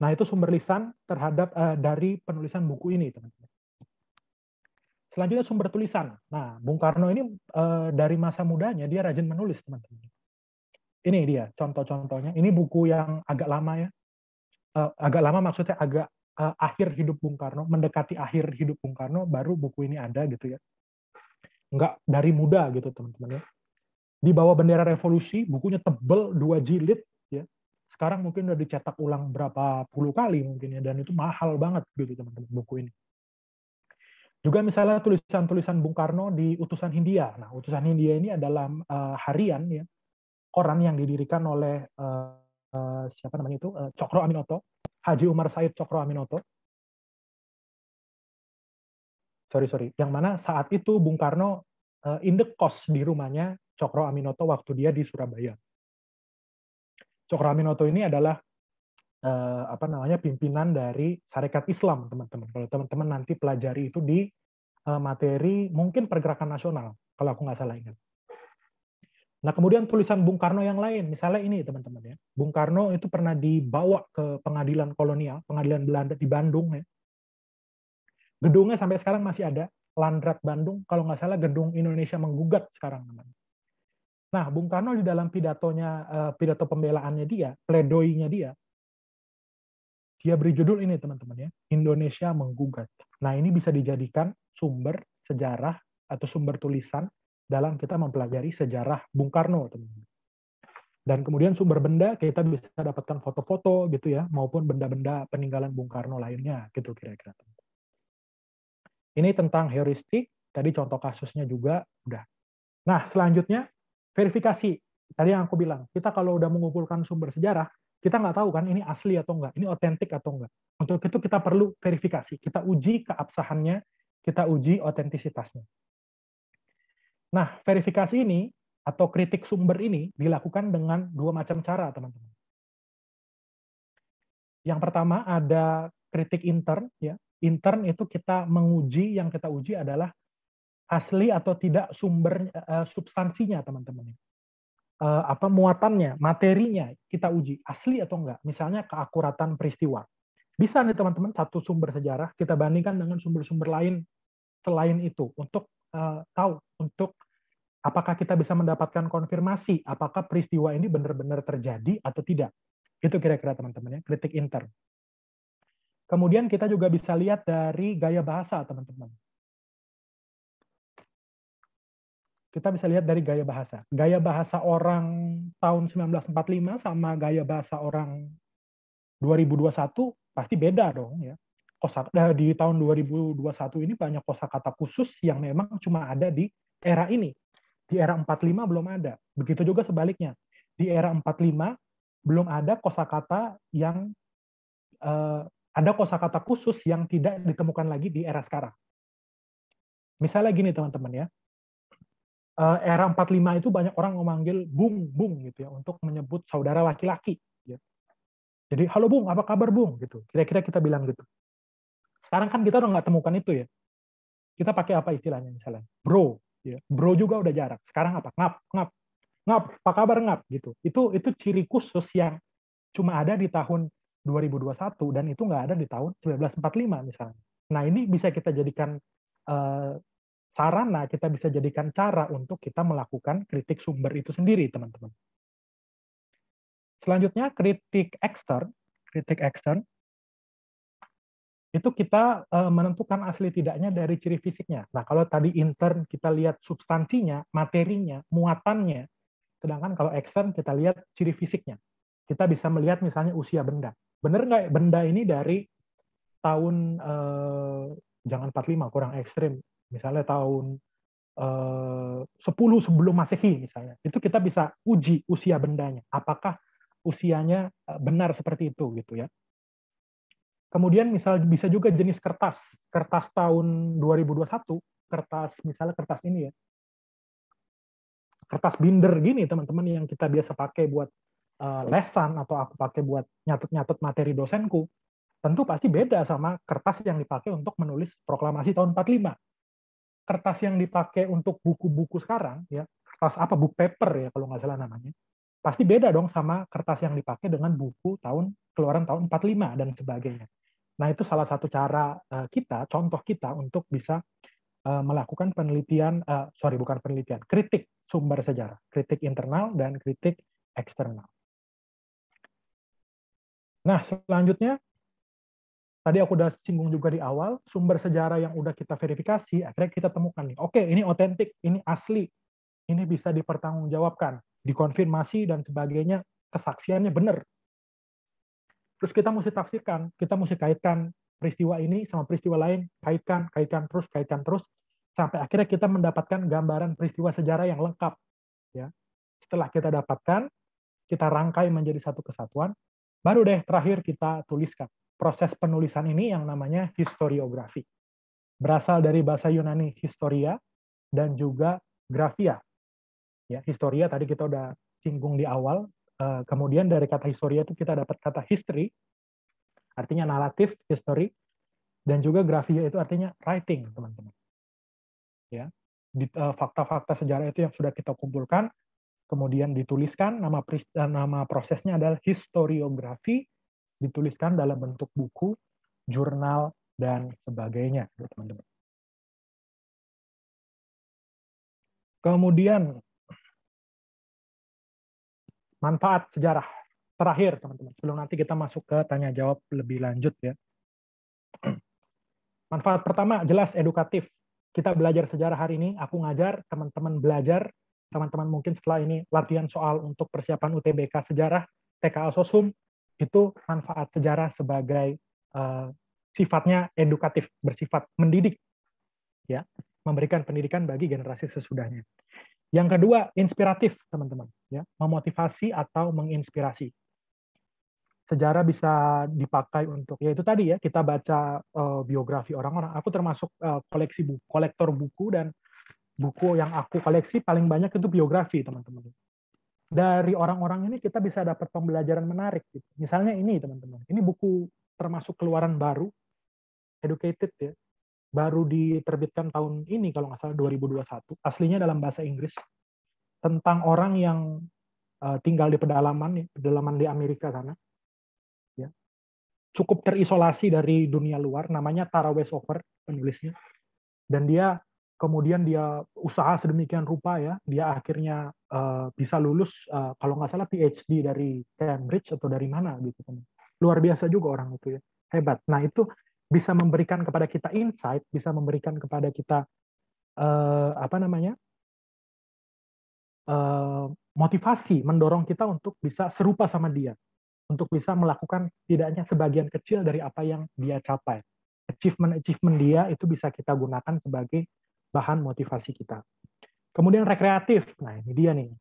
Nah itu sumber lisan terhadap dari penulisan buku ini, teman-teman. Selanjutnya sumber tulisan. Nah Bung Karno ini dari masa mudanya dia rajin menulis, teman-teman. Ini dia contoh-contohnya. Ini buku yang agak lama ya. Agak lama maksudnya agak akhir hidup Bung Karno, mendekati akhir hidup Bung Karno, baru buku ini ada gitu ya. Enggak dari muda gitu teman-teman ya. Di bawah bendera revolusi, bukunya tebel 2 jilid ya. sekarang mungkin udah dicetak ulang berapa puluh kali mungkin ya, dan itu mahal banget gitu teman-teman buku ini. Juga misalnya tulisan-tulisan Bung Karno di Utusan Hindia. Nah, Utusan Hindia ini adalah harian ya, koran yang didirikan oleh siapa namanya itu, Cokro Aminoto, Haji Umar Said Cokro Aminoto. Sorry, yang mana saat itu Bung Karno indekos di rumahnya Cokro Aminoto waktu dia di Surabaya. Cokro Aminoto ini adalah pimpinan dari Sarekat Islam, teman-teman. Kalau teman-teman nanti pelajari itu di materi mungkin Pergerakan Nasional, kalau aku nggak salah ingat. Nah, kemudian tulisan Bung Karno yang lain, misalnya ini teman-teman ya. Bung Karno itu pernah dibawa ke pengadilan kolonial, pengadilan Belanda di Bandung ya. Gedungnya sampai sekarang masih ada, Landrat Bandung, kalau nggak salah Gedung Indonesia Menggugat sekarang namanya. Nah, Bung Karno di dalam pidatonya, pidato pembelaannya dia, pledoinya dia beri judul ini teman-teman ya, Indonesia Menggugat. Nah, ini bisa dijadikan sumber sejarah atau sumber tulisan dalam kita mempelajari sejarah Bung Karno, teman-teman. Dan kemudian sumber benda kita bisa dapatkan foto-foto gitu ya, maupun benda-benda peninggalan Bung Karno lainnya gitu kira-kira. Ini tentang heuristik, tadi contoh kasusnya juga udah. Nah, selanjutnya verifikasi. Tadi yang aku bilang, kita kalau udah mengumpulkan sumber sejarah, kita nggak tahu kan ini asli atau enggak, ini otentik atau enggak. Untuk itu kita perlu verifikasi, kita uji keabsahannya, kita uji otentisitasnya. Nah, verifikasi ini atau kritik sumber ini dilakukan dengan dua macam cara, teman-teman. Yang pertama ada kritik intern, ya. Intern itu kita menguji, yang kita uji adalah asli atau tidak sumber substansinya, teman-teman. Muatannya, materinya kita uji asli atau enggak. Misalnya keakuratan peristiwa. Bisa nih teman-teman satu sumber sejarah kita bandingkan dengan sumber-sumber lain selain itu untuk tahu untuk apakah kita bisa mendapatkan konfirmasi apakah peristiwa ini benar-benar terjadi atau tidak. Itu kira-kira teman-teman ya, kritik intern. Kemudian kita juga bisa lihat dari gaya bahasa, teman-teman. Kita bisa lihat dari gaya bahasa. Gaya bahasa orang tahun 1945 sama gaya bahasa orang 2021 pasti beda dong ya. Di tahun 2021 ini banyak kosakata khusus yang memang cuma ada di era ini. Di era 45 belum ada. Begitu juga sebaliknya. Di era 45 belum ada kosakata yang ada kosakata khusus yang tidak ditemukan lagi di era sekarang. Misalnya gini teman-teman ya. Era 45 itu banyak orang memanggil Bung gitu ya untuk menyebut saudara laki-laki. Ya. Jadi halo Bung, apa kabar Bung gitu. Kira-kira kita bilang gitu. Sekarang kan kita udah nggak temukan itu ya. Kita pakai apa istilahnya misalnya? Bro, ya. Bro juga udah jarak. Sekarang apa? Ngap, apa kabar ngap gitu. Itu ciri khusus yang cuma ada di tahun 2021 dan itu nggak ada di tahun 1945 misalnya. Nah ini bisa kita jadikan sarana, kita bisa jadikan cara untuk kita melakukan kritik sumber itu sendiri, teman-teman. Selanjutnya, kritik ekstern. Kritik ekstern, itu kita menentukan asli tidaknya dari ciri fisiknya. Nah, kalau tadi intern kita lihat substansinya, materinya, muatannya, sedangkan kalau ekstern kita lihat ciri fisiknya. Kita bisa melihat misalnya usia benda. Benar nggak benda ini dari tahun, jangan 45, kurang ekstrim, misalnya tahun 10 sebelum Masehi misalnya, itu kita bisa uji usia bendanya, apakah usianya benar seperti itu gitu ya. Kemudian bisa juga jenis kertas tahun 2021, misalnya kertas ini ya, kertas binder gini teman-teman yang kita biasa pakai buat lesan atau aku pakai buat nyatet materi dosenku, tentu pasti beda sama kertas yang dipakai untuk menulis proklamasi tahun 45. Kertas yang dipakai untuk buku-buku sekarang, ya kertas book paper ya kalau nggak salah namanya, pasti beda dong sama kertas yang dipakai dengan buku keluaran tahun 45 dan sebagainya. Nah itu salah satu cara contoh kita untuk bisa melakukan kritik sumber sejarah, kritik internal dan kritik eksternal. Nah selanjutnya, tadi aku udah singgung juga di awal, sumber sejarah yang udah kita verifikasi, akhirnya kita temukan nih, oke, ini otentik, ini asli, ini bisa dipertanggungjawabkan, dikonfirmasi dan sebagainya, kesaksiannya benar. Terus kita mesti tafsirkan, kita mesti kaitkan peristiwa ini sama peristiwa lain, kaitkan terus, sampai akhirnya kita mendapatkan gambaran peristiwa sejarah yang lengkap. Ya. Setelah kita dapatkan, kita rangkai menjadi satu kesatuan, baru deh terakhir kita tuliskan. Proses penulisan ini yang namanya historiografi. Berasal dari bahasa Yunani historia dan juga graphia. Ya, historia tadi kita udah singgung di awal. Kemudian dari kata historia itu kita dapat kata history, artinya naratif, history, dan juga graphia itu artinya writing, teman-teman. Ya, fakta-fakta sejarah itu yang sudah kita kumpulkan, kemudian dituliskan, nama prosesnya adalah historiografi, dituliskan dalam bentuk buku, jurnal, dan sebagainya, teman-teman. Kemudian manfaat sejarah terakhir, teman-teman. Sebelum nanti kita masuk ke tanya jawab lebih lanjut ya. Manfaat pertama jelas edukatif. Kita belajar sejarah hari ini, aku ngajar, teman-teman belajar, teman-teman mungkin setelah ini latihan soal untuk persiapan UTBK sejarah, TKA Sosum, itu manfaat sejarah sebagai sifatnya edukatif, bersifat mendidik, ya, memberikan pendidikan bagi generasi sesudahnya. Yang kedua, inspiratif, teman-teman, ya, memotivasi atau menginspirasi. Sejarah bisa dipakai untuk, ya itu tadi ya, kita baca biografi orang-orang. Aku termasuk kolektor buku, dan buku yang aku koleksi paling banyak itu biografi, teman-teman. Dari orang-orang ini kita bisa dapat pembelajaran menarik. Gitu. Misalnya ini, teman-teman, ini buku termasuk keluaran baru, Educated ya, baru diterbitkan tahun ini kalau nggak salah 2021. Aslinya dalam bahasa Inggris, tentang orang yang tinggal di pedalaman di Amerika sana. Ya. Cukup terisolasi dari dunia luar, namanya Tara Westover penulisnya. Dan dia kemudian dia usaha sedemikian rupa ya, dia akhirnya bisa lulus kalau nggak salah PhD dari Cambridge atau dari mana gitu. Luar biasa juga orang itu ya, hebat. Nah itu bisa memberikan kepada kita insight, bisa memberikan kepada kita motivasi, mendorong kita untuk bisa serupa sama dia, untuk bisa melakukan tidaknya sebagian kecil dari apa yang dia capai. Achievement dia itu bisa kita gunakan sebagai bahan motivasi kita. Kemudian rekreatif, nah ini dia nih,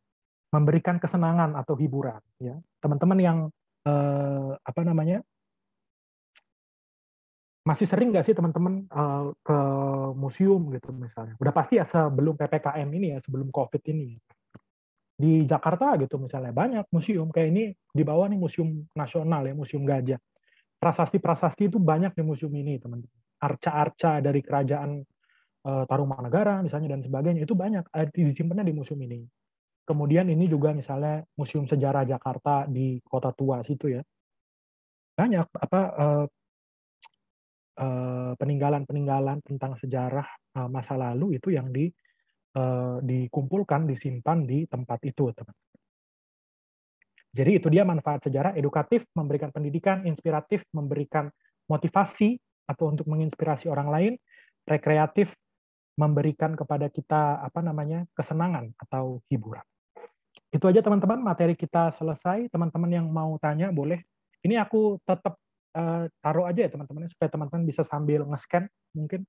memberikan kesenangan atau hiburan. Ya, teman-teman yang masih sering nggak sih teman-teman ke museum gitu misalnya? Udah pasti ya sebelum PPKM ini ya, sebelum COVID ini. Di Jakarta gitu misalnya banyak museum kayak ini, di bawah nih Museum Nasional ya, Museum Gajah. Prasasti-prasasti itu banyak di museum ini, teman-teman. Arca-arca dari kerajaan Tarumanegara misalnya dan sebagainya itu banyak disimpannya di museum ini. Kemudian ini juga misalnya Museum Sejarah Jakarta di Kota Tua situ ya. Banyak peninggalan-peninggalan tentang sejarah masa lalu itu yang dikumpulkan, disimpan di tempat itu, teman-teman. Jadi itu dia manfaat sejarah, edukatif, memberikan pendidikan, inspiratif, memberikan motivasi atau untuk menginspirasi orang lain, rekreatif, memberikan kepada kita kesenangan atau hiburan. Itu aja teman-teman, materi kita selesai. Teman-teman yang mau tanya boleh. Ini aku tetap taruh aja ya teman-teman, supaya teman-teman bisa sambil nge-scan mungkin.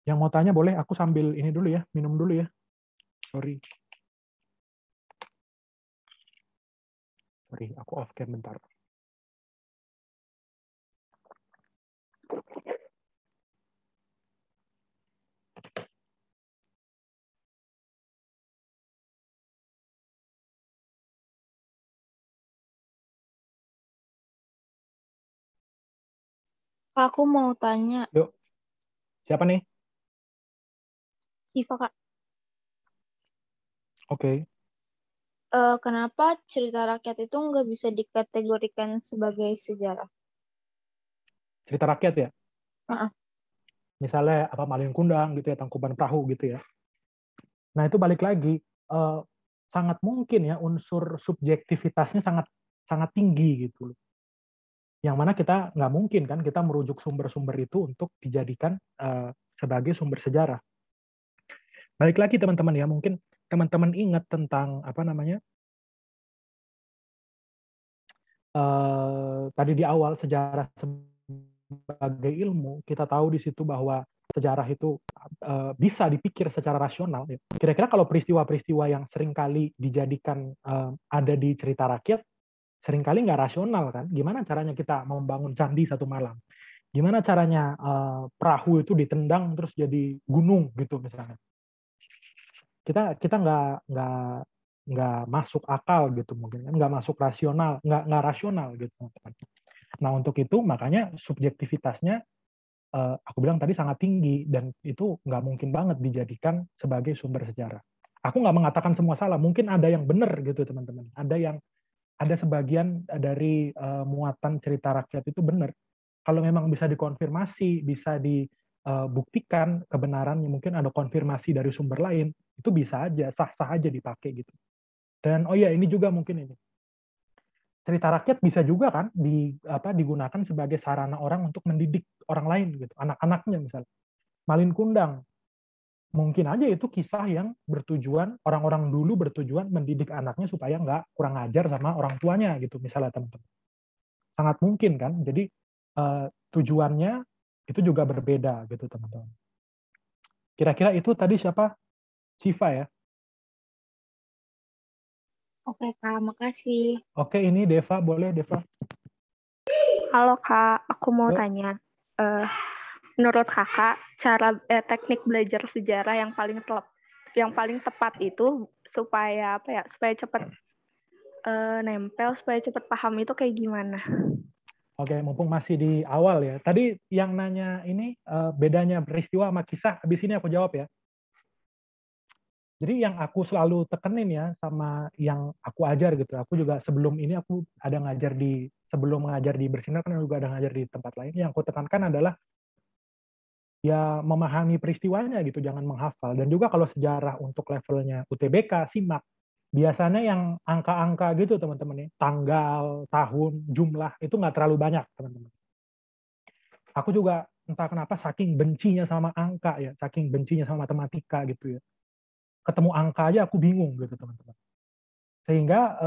Yang mau tanya boleh, aku sambil ini dulu ya, minum dulu ya. Sorry, aku off cam bentar. Aku mau tanya. Yuk, siapa nih? Siva, Kak. Oke. Kenapa cerita rakyat itu nggak bisa dikategorikan sebagai sejarah? Cerita rakyat ya? Uh-uh. Misalnya Malin Kundang gitu ya, Tangkuban Perahu gitu ya. Nah itu balik lagi, sangat mungkin ya unsur subjektivitasnya sangat tinggi gitu loh. Yang mana kita nggak mungkin kan kita merujuk sumber-sumber itu untuk dijadikan sebagai sumber sejarah. Balik lagi teman-teman ya, mungkin teman-teman ingat tentang apa namanya tadi di awal sejarah sebagai ilmu, kita tahu di situ bahwa sejarah itu bisa dipikir secara rasional. Ya. Kira-kira kalau peristiwa-peristiwa yang seringkali dijadikan ada di cerita rakyat, seringkali nggak rasional kan? Gimana caranya kita membangun candi satu malam? Gimana caranya perahu itu ditendang terus jadi gunung gitu misalnya? Kita nggak masuk akal gitu mungkin, nggak masuk rasional, nggak rasional gitu teman-teman. Nah untuk itu makanya subjektivitasnya aku bilang tadi sangat tinggi dan itu nggak mungkin banget dijadikan sebagai sumber sejarah. Aku nggak mengatakan semua salah, mungkin ada yang benar gitu teman-teman, ada sebagian dari muatan cerita rakyat itu benar. Kalau memang bisa dikonfirmasi, bisa dibuktikan kebenarannya, mungkin ada konfirmasi dari sumber lain, itu bisa aja, sah-sah aja dipakai gitu. Dan oh ya ini juga mungkin ini. Cerita rakyat bisa juga kan digunakan sebagai sarana orang untuk mendidik orang lain gitu, anak-anaknya misalnya. Malin Kundang, mungkin aja itu kisah yang bertujuan, orang-orang dulu bertujuan mendidik anaknya supaya nggak kurang ajar sama orang tuanya gitu misalnya teman-teman. Sangat mungkin kan, jadi tujuannya itu juga berbeda gitu teman-teman. Kira-kira itu tadi siapa? Siva ya? Oke Kak, makasih. Oke, ini Deva, boleh Deva? Halo Kak, aku mau Yuk. tanya. Menurut Kakak, teknik belajar sejarah yang paling tepat itu supaya supaya cepat nempel, supaya cepat paham itu kayak gimana? Oke, mumpung masih di awal ya. Tadi yang nanya ini bedanya peristiwa sama kisah, habis ini aku jawab ya. Jadi yang aku selalu tekenin ya sama yang aku ajar gitu. Aku juga sebelum ini aku ada ngajar sebelum mengajar di Bersinar kan juga ada ngajar di tempat lain. Yang aku tekankan adalah ya memahami peristiwanya gitu, jangan menghafal. Dan juga kalau sejarah untuk levelnya UTBK, SIMAK, biasanya yang angka-angka gitu teman-teman ya, tanggal, tahun, jumlah itu nggak terlalu banyak teman-teman. Aku juga entah kenapa saking bencinya sama angka ya, saking bencinya sama matematika gitu ya. Ketemu angka aja aku bingung gitu teman-teman. Sehingga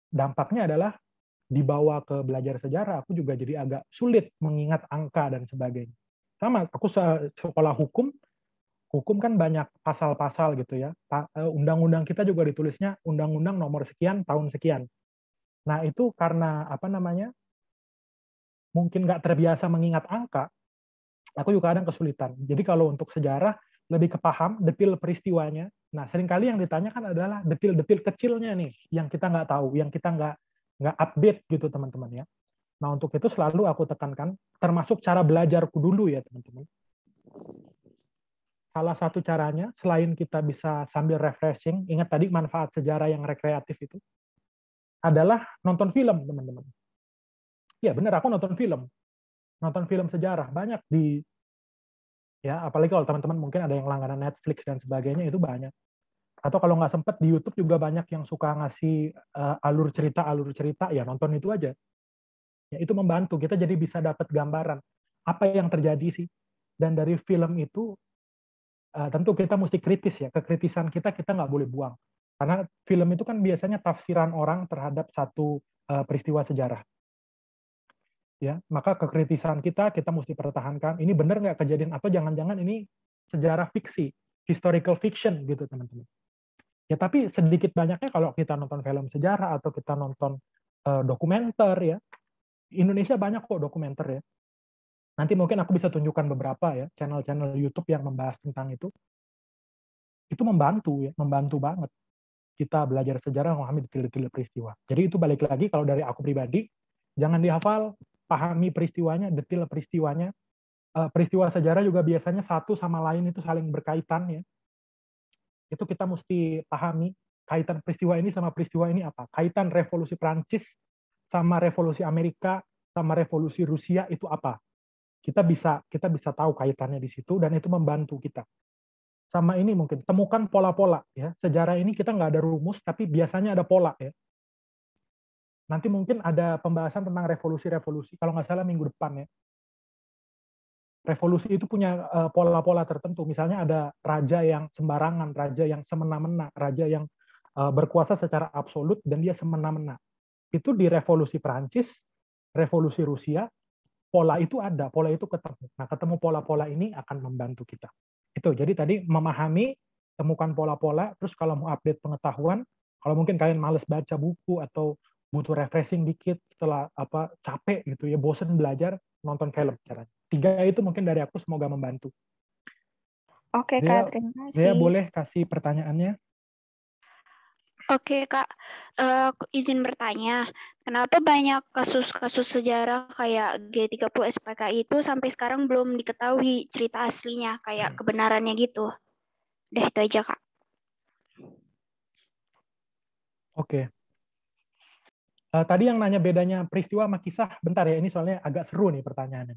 dampaknya adalah dibawa ke belajar sejarah, aku juga jadi agak sulit mengingat angka dan sebagainya. Sama, aku sekolah hukum kan banyak pasal-pasal gitu ya. Undang-undang kita juga ditulisnya undang-undang nomor sekian, tahun sekian. Nah itu karena apa namanya, mungkin nggak terbiasa mengingat angka, aku juga kadang kesulitan. Jadi kalau untuk sejarah, lebih kepaham detail peristiwanya. Nah, seringkali yang ditanyakan adalah detail-detail kecilnya nih, yang kita nggak tahu, yang kita nggak update gitu teman-teman ya. Nah, untuk itu selalu aku tekankan, termasuk cara belajarku dulu ya teman-teman. Salah satu caranya, selain kita bisa sambil refreshing, ingat tadi manfaat sejarah yang rekreatif itu, adalah nonton film teman-teman. Ya benar, aku nonton film sejarah, banyak ya apalagi kalau teman-teman mungkin ada yang langganan Netflix dan sebagainya itu banyak. Atau kalau nggak sempat di YouTube juga banyak yang suka ngasih alur cerita ya nonton itu aja. Ya itu membantu kita jadi bisa dapat gambaran apa yang terjadi sih. Dan dari film itu tentu kita mesti kritis ya, kekritisan kita nggak boleh buang. Karena film itu kan biasanya tafsiran orang terhadap satu peristiwa sejarah. Ya, maka kekritisan kita mesti pertahankan. Ini benar nggak kejadian atau jangan-jangan ini sejarah fiksi, historical fiction gitu teman-teman. Ya tapi sedikit banyaknya kalau kita nonton film sejarah atau kita nonton dokumenter ya, Indonesia banyak kok dokumenter ya. Nanti mungkin aku bisa tunjukkan beberapa ya channel-channel YouTube yang membahas tentang itu. Itu membantu ya, membantu banget kita belajar sejarah memahami detail-detail peristiwa. Jadi itu balik lagi kalau dari aku pribadi, jangan dihafal, pahami peristiwanya, detail peristiwanya. Peristiwa sejarah juga biasanya satu sama lain itu saling berkaitan ya. Itu kita mesti pahami kaitan peristiwa ini sama peristiwa ini apa. Kaitan revolusi Prancis sama revolusi Amerika sama revolusi Rusia itu apa. Kita bisa tahu kaitannya di situ dan itu membantu kita. Sama ini mungkin temukan pola-pola ya. Sejarah ini kita nggak ada rumus tapi biasanya ada pola ya. Nanti mungkin ada pembahasan tentang revolusi-revolusi, kalau nggak salah minggu depan ya. Revolusi itu punya pola-pola tertentu. Misalnya ada raja yang sembarangan, raja yang semena-mena, raja yang berkuasa secara absolut dan dia semena-mena. Itu di revolusi Perancis, revolusi Rusia, pola itu ada, pola itu ketemu. Nah, ketemu pola-pola ini akan membantu kita. Itu. Jadi tadi memahami, temukan pola-pola, terus kalau mau update pengetahuan, kalau mungkin kalian males baca buku atau butuh refreshing dikit setelah capek gitu ya, bosen belajar, nonton film caranya. 3 itu mungkin dari aku, semoga membantu. Oke, Kak, terima Dia kasih. boleh kasih pertanyaannya? Oke, Kak. Aku izin bertanya, kenapa banyak kasus-kasus sejarah kayak G30 SPKI itu sampai sekarang belum diketahui cerita aslinya, kayak kebenarannya gitu? Udah itu aja, Kak. Oke. Tadi yang nanya bedanya peristiwa sama kisah, bentar ya, ini soalnya agak seru nih pertanyaannya.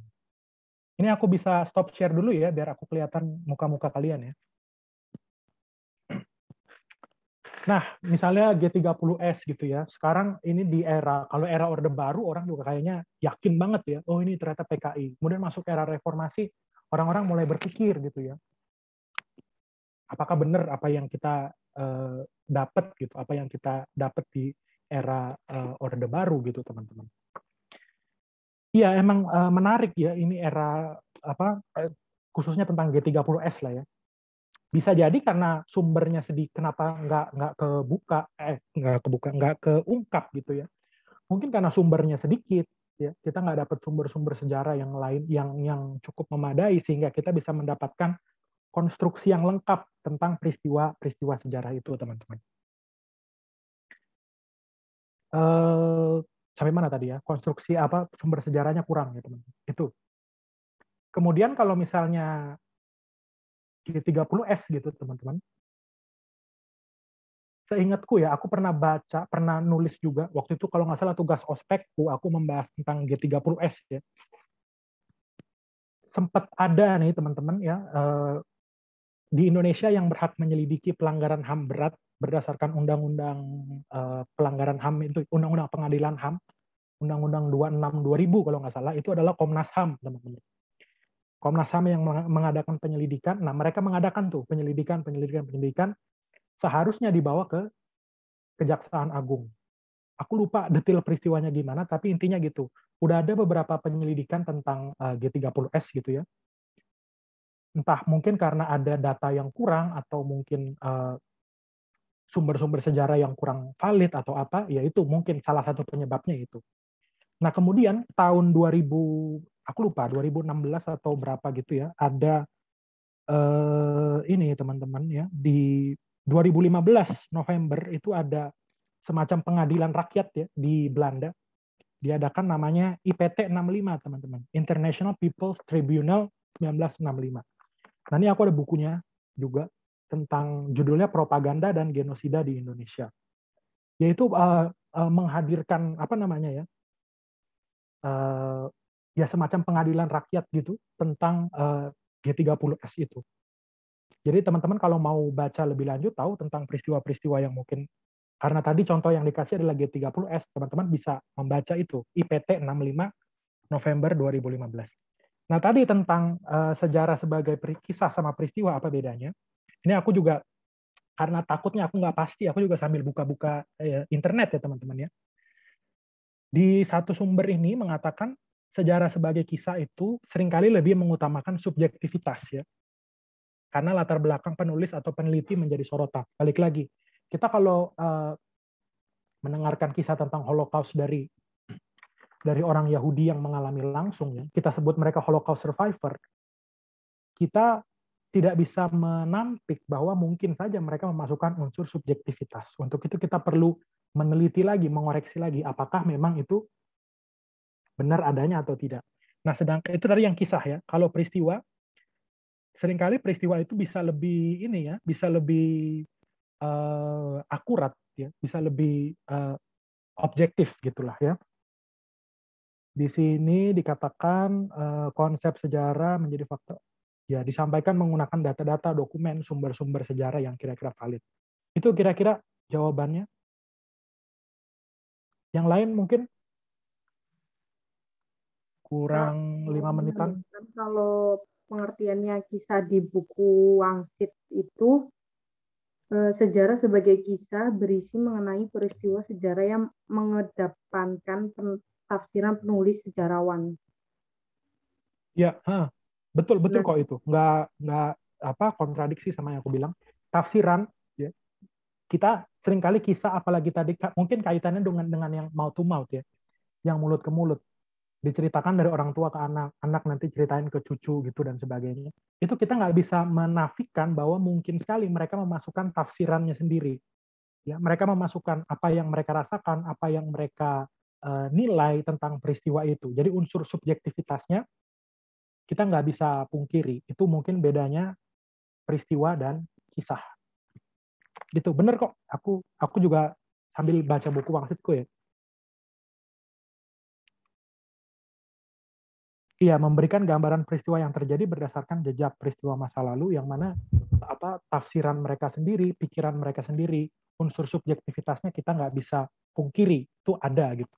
Ini aku bisa stop share dulu ya, biar aku kelihatan muka-muka kalian ya. Nah, misalnya G30S gitu ya, sekarang ini di era, kalau era Orde Baru, orang juga kayaknya yakin banget ya, oh ini ternyata PKI. Kemudian masuk era reformasi, orang-orang mulai berpikir gitu ya, apakah benar apa yang kita dapat gitu, apa yang kita dapat di era Orde Baru gitu, teman-teman. Iya, emang menarik ya, ini era khususnya tentang G30S lah ya. Bisa jadi karena sumbernya sedikit, kenapa nggak keungkap gitu ya. Mungkin karena sumbernya sedikit, ya kita nggak dapat sumber-sumber sejarah yang lain yang cukup memadai sehingga kita bisa mendapatkan konstruksi yang lengkap tentang peristiwa sejarah itu, teman-teman. Sampai mana tadi ya? Konstruksi sumber sejarahnya kurang ya, teman-teman. Itu. Kemudian kalau misalnya G30S gitu, teman-teman. Seingatku ya, aku pernah baca, pernah nulis juga, waktu itu kalau nggak salah tugas ospekku, aku membahas tentang G30S ya. Sempat ada nih teman-teman ya, di Indonesia yang berhak menyelidiki pelanggaran HAM berat berdasarkan Undang-Undang pelanggaran HAM itu, Undang-Undang Pengadilan HAM, Undang-Undang 26/2000 kalau nggak salah, itu adalah Komnas HAM, teman-teman. Komnas HAM yang mengadakan penyelidikan, nah mereka mengadakan tuh penyelidikan, seharusnya dibawa ke Kejaksaan Agung. Aku lupa detail peristiwanya gimana, tapi intinya gitu. Udah ada beberapa penyelidikan tentang G30S gitu ya. Entah mungkin karena ada data yang kurang, atau mungkin sumber-sumber sejarah yang kurang valid atau apa, ya itu mungkin salah satu penyebabnya itu. Nah kemudian tahun 2000, aku lupa 2016 atau berapa gitu ya, ada ini teman-teman ya, di 2015 November itu ada semacam pengadilan rakyat ya di Belanda, diadakan namanya IPT 65 teman-teman, International People's Tribunal 1965. Nah ini aku ada bukunya juga tentang judulnya Propaganda dan Genosida di Indonesia, yaitu menghadirkan apa namanya ya, ya semacam pengadilan rakyat gitu tentang G30S itu. Jadi teman-teman kalau mau baca lebih lanjut, tahu tentang peristiwa-peristiwa yang mungkin, karena tadi contoh yang dikasih adalah G30S, teman-teman bisa membaca itu, IPT 65 November 2015. Nah tadi tentang sejarah sebagai kisah sama peristiwa, apa bedanya? Ini aku juga, karena takutnya aku nggak pasti, aku juga sambil buka-buka internet ya teman-teman ya. Di satu sumber ini mengatakan sejarah sebagai kisah itu seringkali lebih mengutamakan subjektivitas ya. Karena latar belakang penulis atau peneliti menjadi sorotan. Balik lagi, kita kalau mendengarkan kisah tentang Holocaust dari orang Yahudi yang mengalami langsung, ya, kita sebut mereka Holocaust survivor, kita tidak bisa menampik bahwa mungkin saja mereka memasukkan unsur subjektivitas. Untuk itu kita perlu meneliti lagi, mengoreksi lagi, apakah memang itu benar adanya atau tidak. Nah, sedangkan itu dari yang kisah ya. Kalau peristiwa, seringkali peristiwa itu bisa lebih ini ya, bisa lebih akurat ya, bisa lebih objektif gitulah ya. Di sini dikatakan konsep sejarah menjadi faktor, ya disampaikan menggunakan data-data, dokumen, sumber-sumber sejarah yang kira-kira valid. Itu kira-kira jawabannya. Yang lain mungkin kurang 5 menitan. Kalau pengertiannya kisah di buku Wangsit itu, sejarah sebagai kisah berisi mengenai peristiwa sejarah yang mengedepankan tafsiran penulis sejarawan. Ya, betul kok itu. Nggak kontradiksi sama yang aku bilang. Tafsiran, ya. Kita seringkali kisah, apalagi tadi mungkin kaitannya dengan yang mouth to mouth ya, yang mulut ke mulut, diceritakan dari orang tua ke anak, anak nanti ceritain ke cucu gitu dan sebagainya. Itu kita nggak bisa menafikan bahwa mungkin sekali mereka memasukkan tafsirannya sendiri. Ya, mereka memasukkan apa yang mereka rasakan, apa yang mereka nilai tentang peristiwa itu. Jadi unsur subjektivitasnya kita nggak bisa pungkiri. Itu mungkin bedanya peristiwa dan kisah. Gitu, bener kok. Aku juga sambil baca buku Wangsitku ya. Iya, memberikan gambaran peristiwa yang terjadi berdasarkan jejak peristiwa masa lalu yang mana tafsiran mereka sendiri, pikiran mereka sendiri, unsur subjektivitasnya kita nggak bisa pungkiri, itu ada gitu.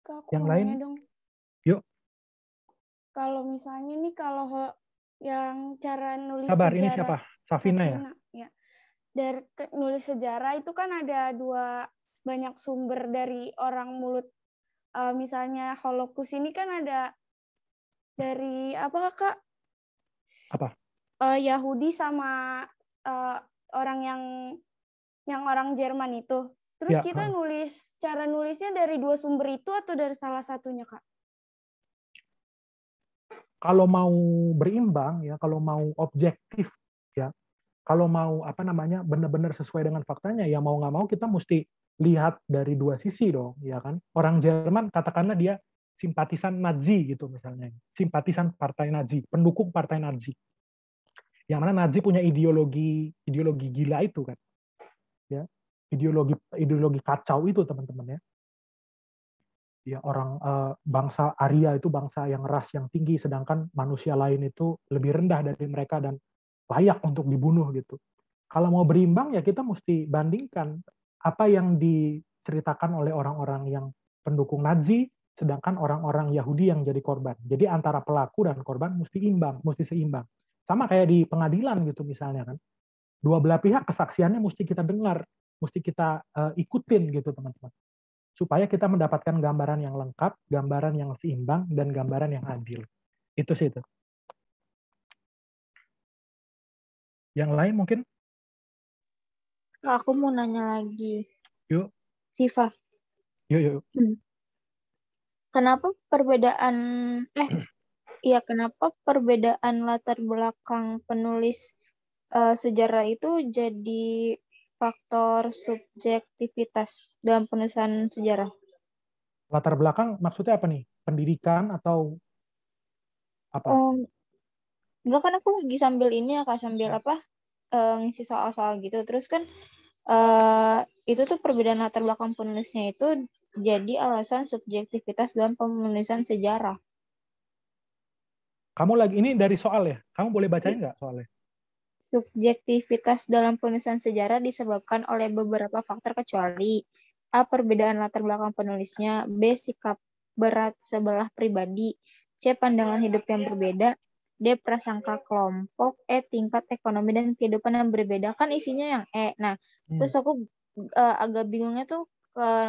Kak, aku Yang mau lain, nanya dong. yuk. Kalau misalnya nih, kalau yang cara nulis Sabar, sejarah. ini siapa? Safina ya? Ya. Dari nulis sejarah itu kan ada banyak sumber dari orang mulut. Misalnya Holocaust ini kan ada dari apa Kak? Apa? Yahudi sama orang yang orang Jerman itu. Terus Ya, kita cara nulisnya dari dua sumber itu atau dari salah satunya Kak? Kalau mau berimbang ya, kalau mau objektif ya, kalau mau benar-benar sesuai dengan faktanya ya mau nggak mau kita mesti lihat dari dua sisi dong, ya kan? Orang Jerman katakanlah dia simpatisan Nazi gitu misalnya, simpatisan partai Nazi, pendukung partai Nazi. Yang mana Nazi punya ideologi gila itu kan. Ya, ideologi kacau itu teman-teman ya. Ya orang bangsa Arya itu bangsa yang ras yang tinggi, sedangkan manusia lain itu lebih rendah dari mereka dan layak untuk dibunuh gitu. Kalau mau berimbang ya kita mesti bandingkan apa yang diceritakan oleh orang-orang yang pendukung Nazi, sedangkan orang-orang Yahudi yang jadi korban. Jadi antara pelaku dan korban mesti seimbang. Sama kayak di pengadilan gitu misalnya kan. Dua belah pihak kesaksiannya mesti kita dengar, mesti kita ikutin gitu teman-teman. Supaya kita mendapatkan gambaran yang lengkap, gambaran yang seimbang, dan gambaran yang adil. Itu sih itu. Yang lain mungkin? Aku mau nanya lagi. Yuk. Siva. Yuk. Kenapa perbedaan latar belakang penulis sejarah itu jadi faktor subjektivitas dalam penulisan sejarah? Latar belakang maksudnya apa nih? Pendidikan atau apa? Enggak, kan aku lagi sambil ngisi soal-soal gitu. Terus kan itu tuh perbedaan latar belakang penulisnya itu jadi alasan subjektivitas dalam penulisan sejarah. Kamu lagi ini dari soal ya? Kamu boleh bacain nggak soalnya? Subjektivitas dalam penulisan sejarah disebabkan oleh beberapa faktor kecuali A. Perbedaan latar belakang penulisnya, B. Sikap berat sebelah pribadi, C. Pandangan hidup yang berbeda, D. Prasangka kelompok, E. Tingkat ekonomi dan kehidupan yang berbeda. Kan isinya yang E. Nah, terus aku agak bingungnya tuh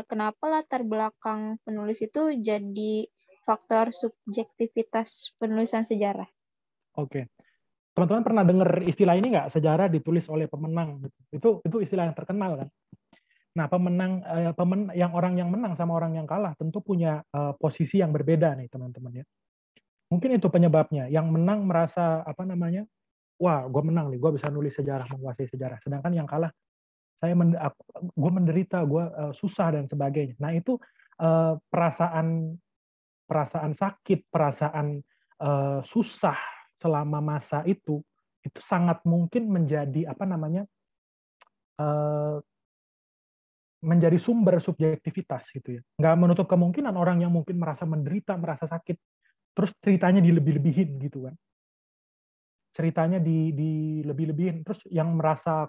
kenapa latar belakang penulis itu jadi faktor subjektivitas penulisan sejarah. Oke. Teman-teman pernah dengar istilah ini nggak? Sejarah ditulis oleh pemenang. Itu istilah yang terkenal kan. Nah, orang yang menang sama orang yang kalah tentu punya posisi yang berbeda nih teman-teman ya. Mungkin itu penyebabnya. Yang menang merasa wah, gue menang nih, gue bisa nulis sejarah, menguasai sejarah. Sedangkan yang kalah, gue menderita, gue susah dan sebagainya. Nah itu perasaan sakit, perasaan susah selama masa itu sangat mungkin menjadi menjadi sumber subjektivitas gitu ya. Nggak menutup kemungkinan orang yang mungkin merasa menderita, merasa sakit, terus ceritanya dilebih-lebihin gitu kan. ceritanya di lebih-lebihin, terus yang merasa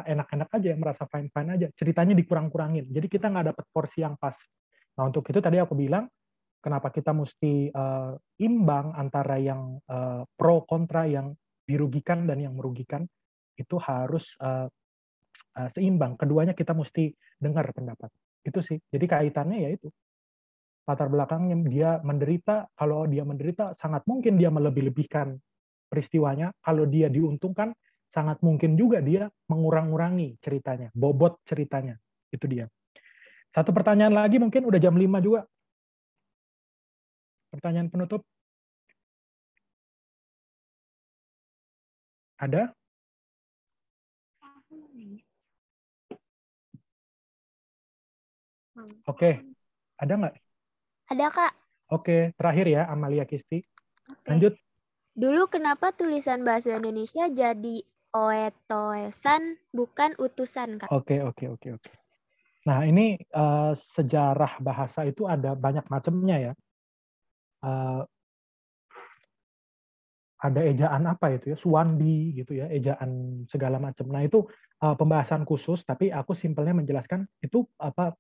enak-enak aja, yang merasa fine-fine aja, ceritanya dikurang-kurangin. Jadi kita nggak dapat porsi yang pas. Nah, untuk itu tadi aku bilang, kenapa kita mesti imbang antara yang pro kontra, yang dirugikan dan yang merugikan, itu harus seimbang. Keduanya kita mesti dengar pendapat. Itu sih. Jadi kaitannya ya itu. Latar belakangnya dia menderita, kalau dia menderita sangat mungkin dia melebih-lebihkan peristiwanya, kalau dia diuntungkan sangat mungkin juga dia mengurang-urangi ceritanya, bobot ceritanya. Itu dia. Satu pertanyaan lagi, mungkin udah jam 5 juga. Pertanyaan penutup? Ada? Oke. Ada nggak? Ada, Kak. Oke, terakhir ya, Amalia Kisti. Oke. Lanjut. Dulu kenapa tulisan bahasa Indonesia jadi oetoesan bukan utusan, Kak? Oke. Nah, ini sejarah bahasa itu ada banyak macamnya ya. Ada ejaan apa itu ya, Suwandi gitu ya, ejaan segala macam. Nah, itu pembahasan khusus, tapi aku simpelnya menjelaskan itu apa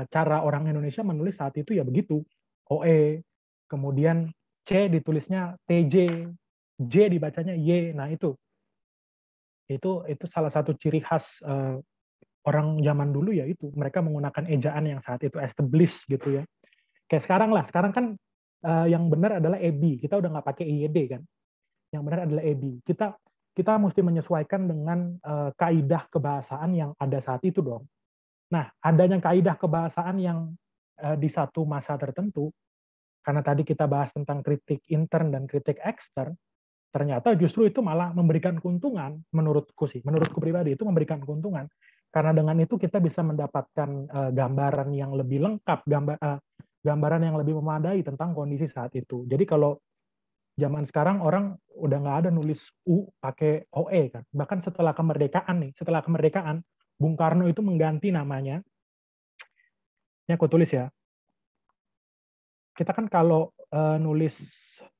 cara orang Indonesia menulis saat itu ya begitu. OE, kemudian C ditulisnya TJ, J dibacanya Y. Nah, itu salah satu ciri khas orang zaman dulu ya itu. Mereka menggunakan ejaan yang saat itu established gitu ya. Kayak sekarang lah, sekarang kan yang benar adalah EBI. Kita udah nggak pakai IYD kan. Yang benar adalah EBI. Kita mesti menyesuaikan dengan kaidah kebahasaan yang ada saat itu dong. Nah, adanya kaidah kebahasaan yang di satu masa tertentu, karena tadi kita bahas tentang kritik intern dan kritik ekstern, ternyata justru itu malah memberikan keuntungan, menurutku pribadi itu memberikan keuntungan. Karena dengan itu kita bisa mendapatkan gambaran yang lebih lengkap, gambaran yang lebih memadai tentang kondisi saat itu. Jadi kalau zaman sekarang orang udah nggak ada nulis U pakai OE kan. Bahkan setelah kemerdekaan, Bung Karno itu mengganti namanya. Ini aku tulis ya. Kita kan kalau nulis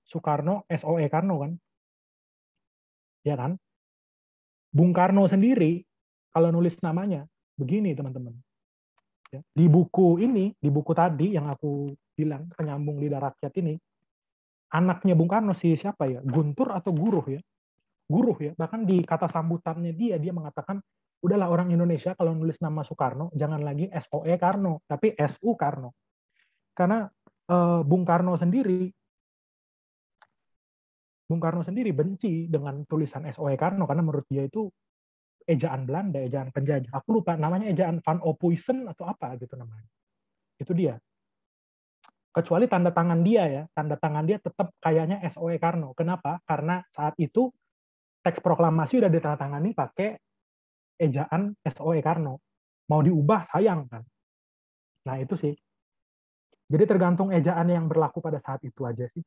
Soekarno, SOE Karno kan. Ya kan? Bung Karno sendiri kalau nulis namanya begini teman-teman. Ya. Di buku tadi yang aku bilang, Penyambung Lidah Rakyat ini, anaknya Bung Karno siapa ya? Guntur atau Guruh ya? Guruh ya. Bahkan di kata sambutannya dia mengatakan, udahlah orang Indonesia kalau nulis nama Soekarno, jangan lagi SOE Karno, tapi SU Karno. Karena Bung Karno sendiri benci dengan tulisan SOE Karno, karena menurut dia itu ejaan Belanda, ejaan penjajah. Aku lupa namanya, ejaan Van Ophuijsen atau apa gitu namanya. Itu dia. Kecuali tanda tangan dia tetap kayaknya SOE Karno. Kenapa? Karena saat itu teks proklamasi udah ditandatangani pakai ejaan SOE Karno. Mau diubah sayang kan. Nah itu sih. Jadi tergantung ejaan yang berlaku pada saat itu aja sih.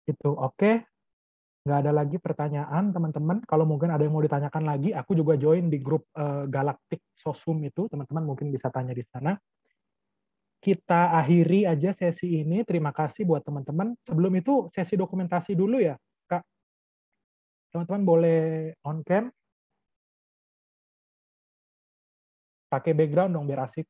Itu oke. Nggak ada lagi pertanyaan teman-teman. Kalau mungkin ada yang mau ditanyakan lagi, aku juga join di grup Galaktik Sosum itu. Teman-teman mungkin bisa tanya di sana. Kita akhiri aja sesi ini. Terima kasih buat teman-teman. Sebelum itu sesi dokumentasi dulu ya, Kak. Teman-teman boleh on cam. Pakai background dong biar asik.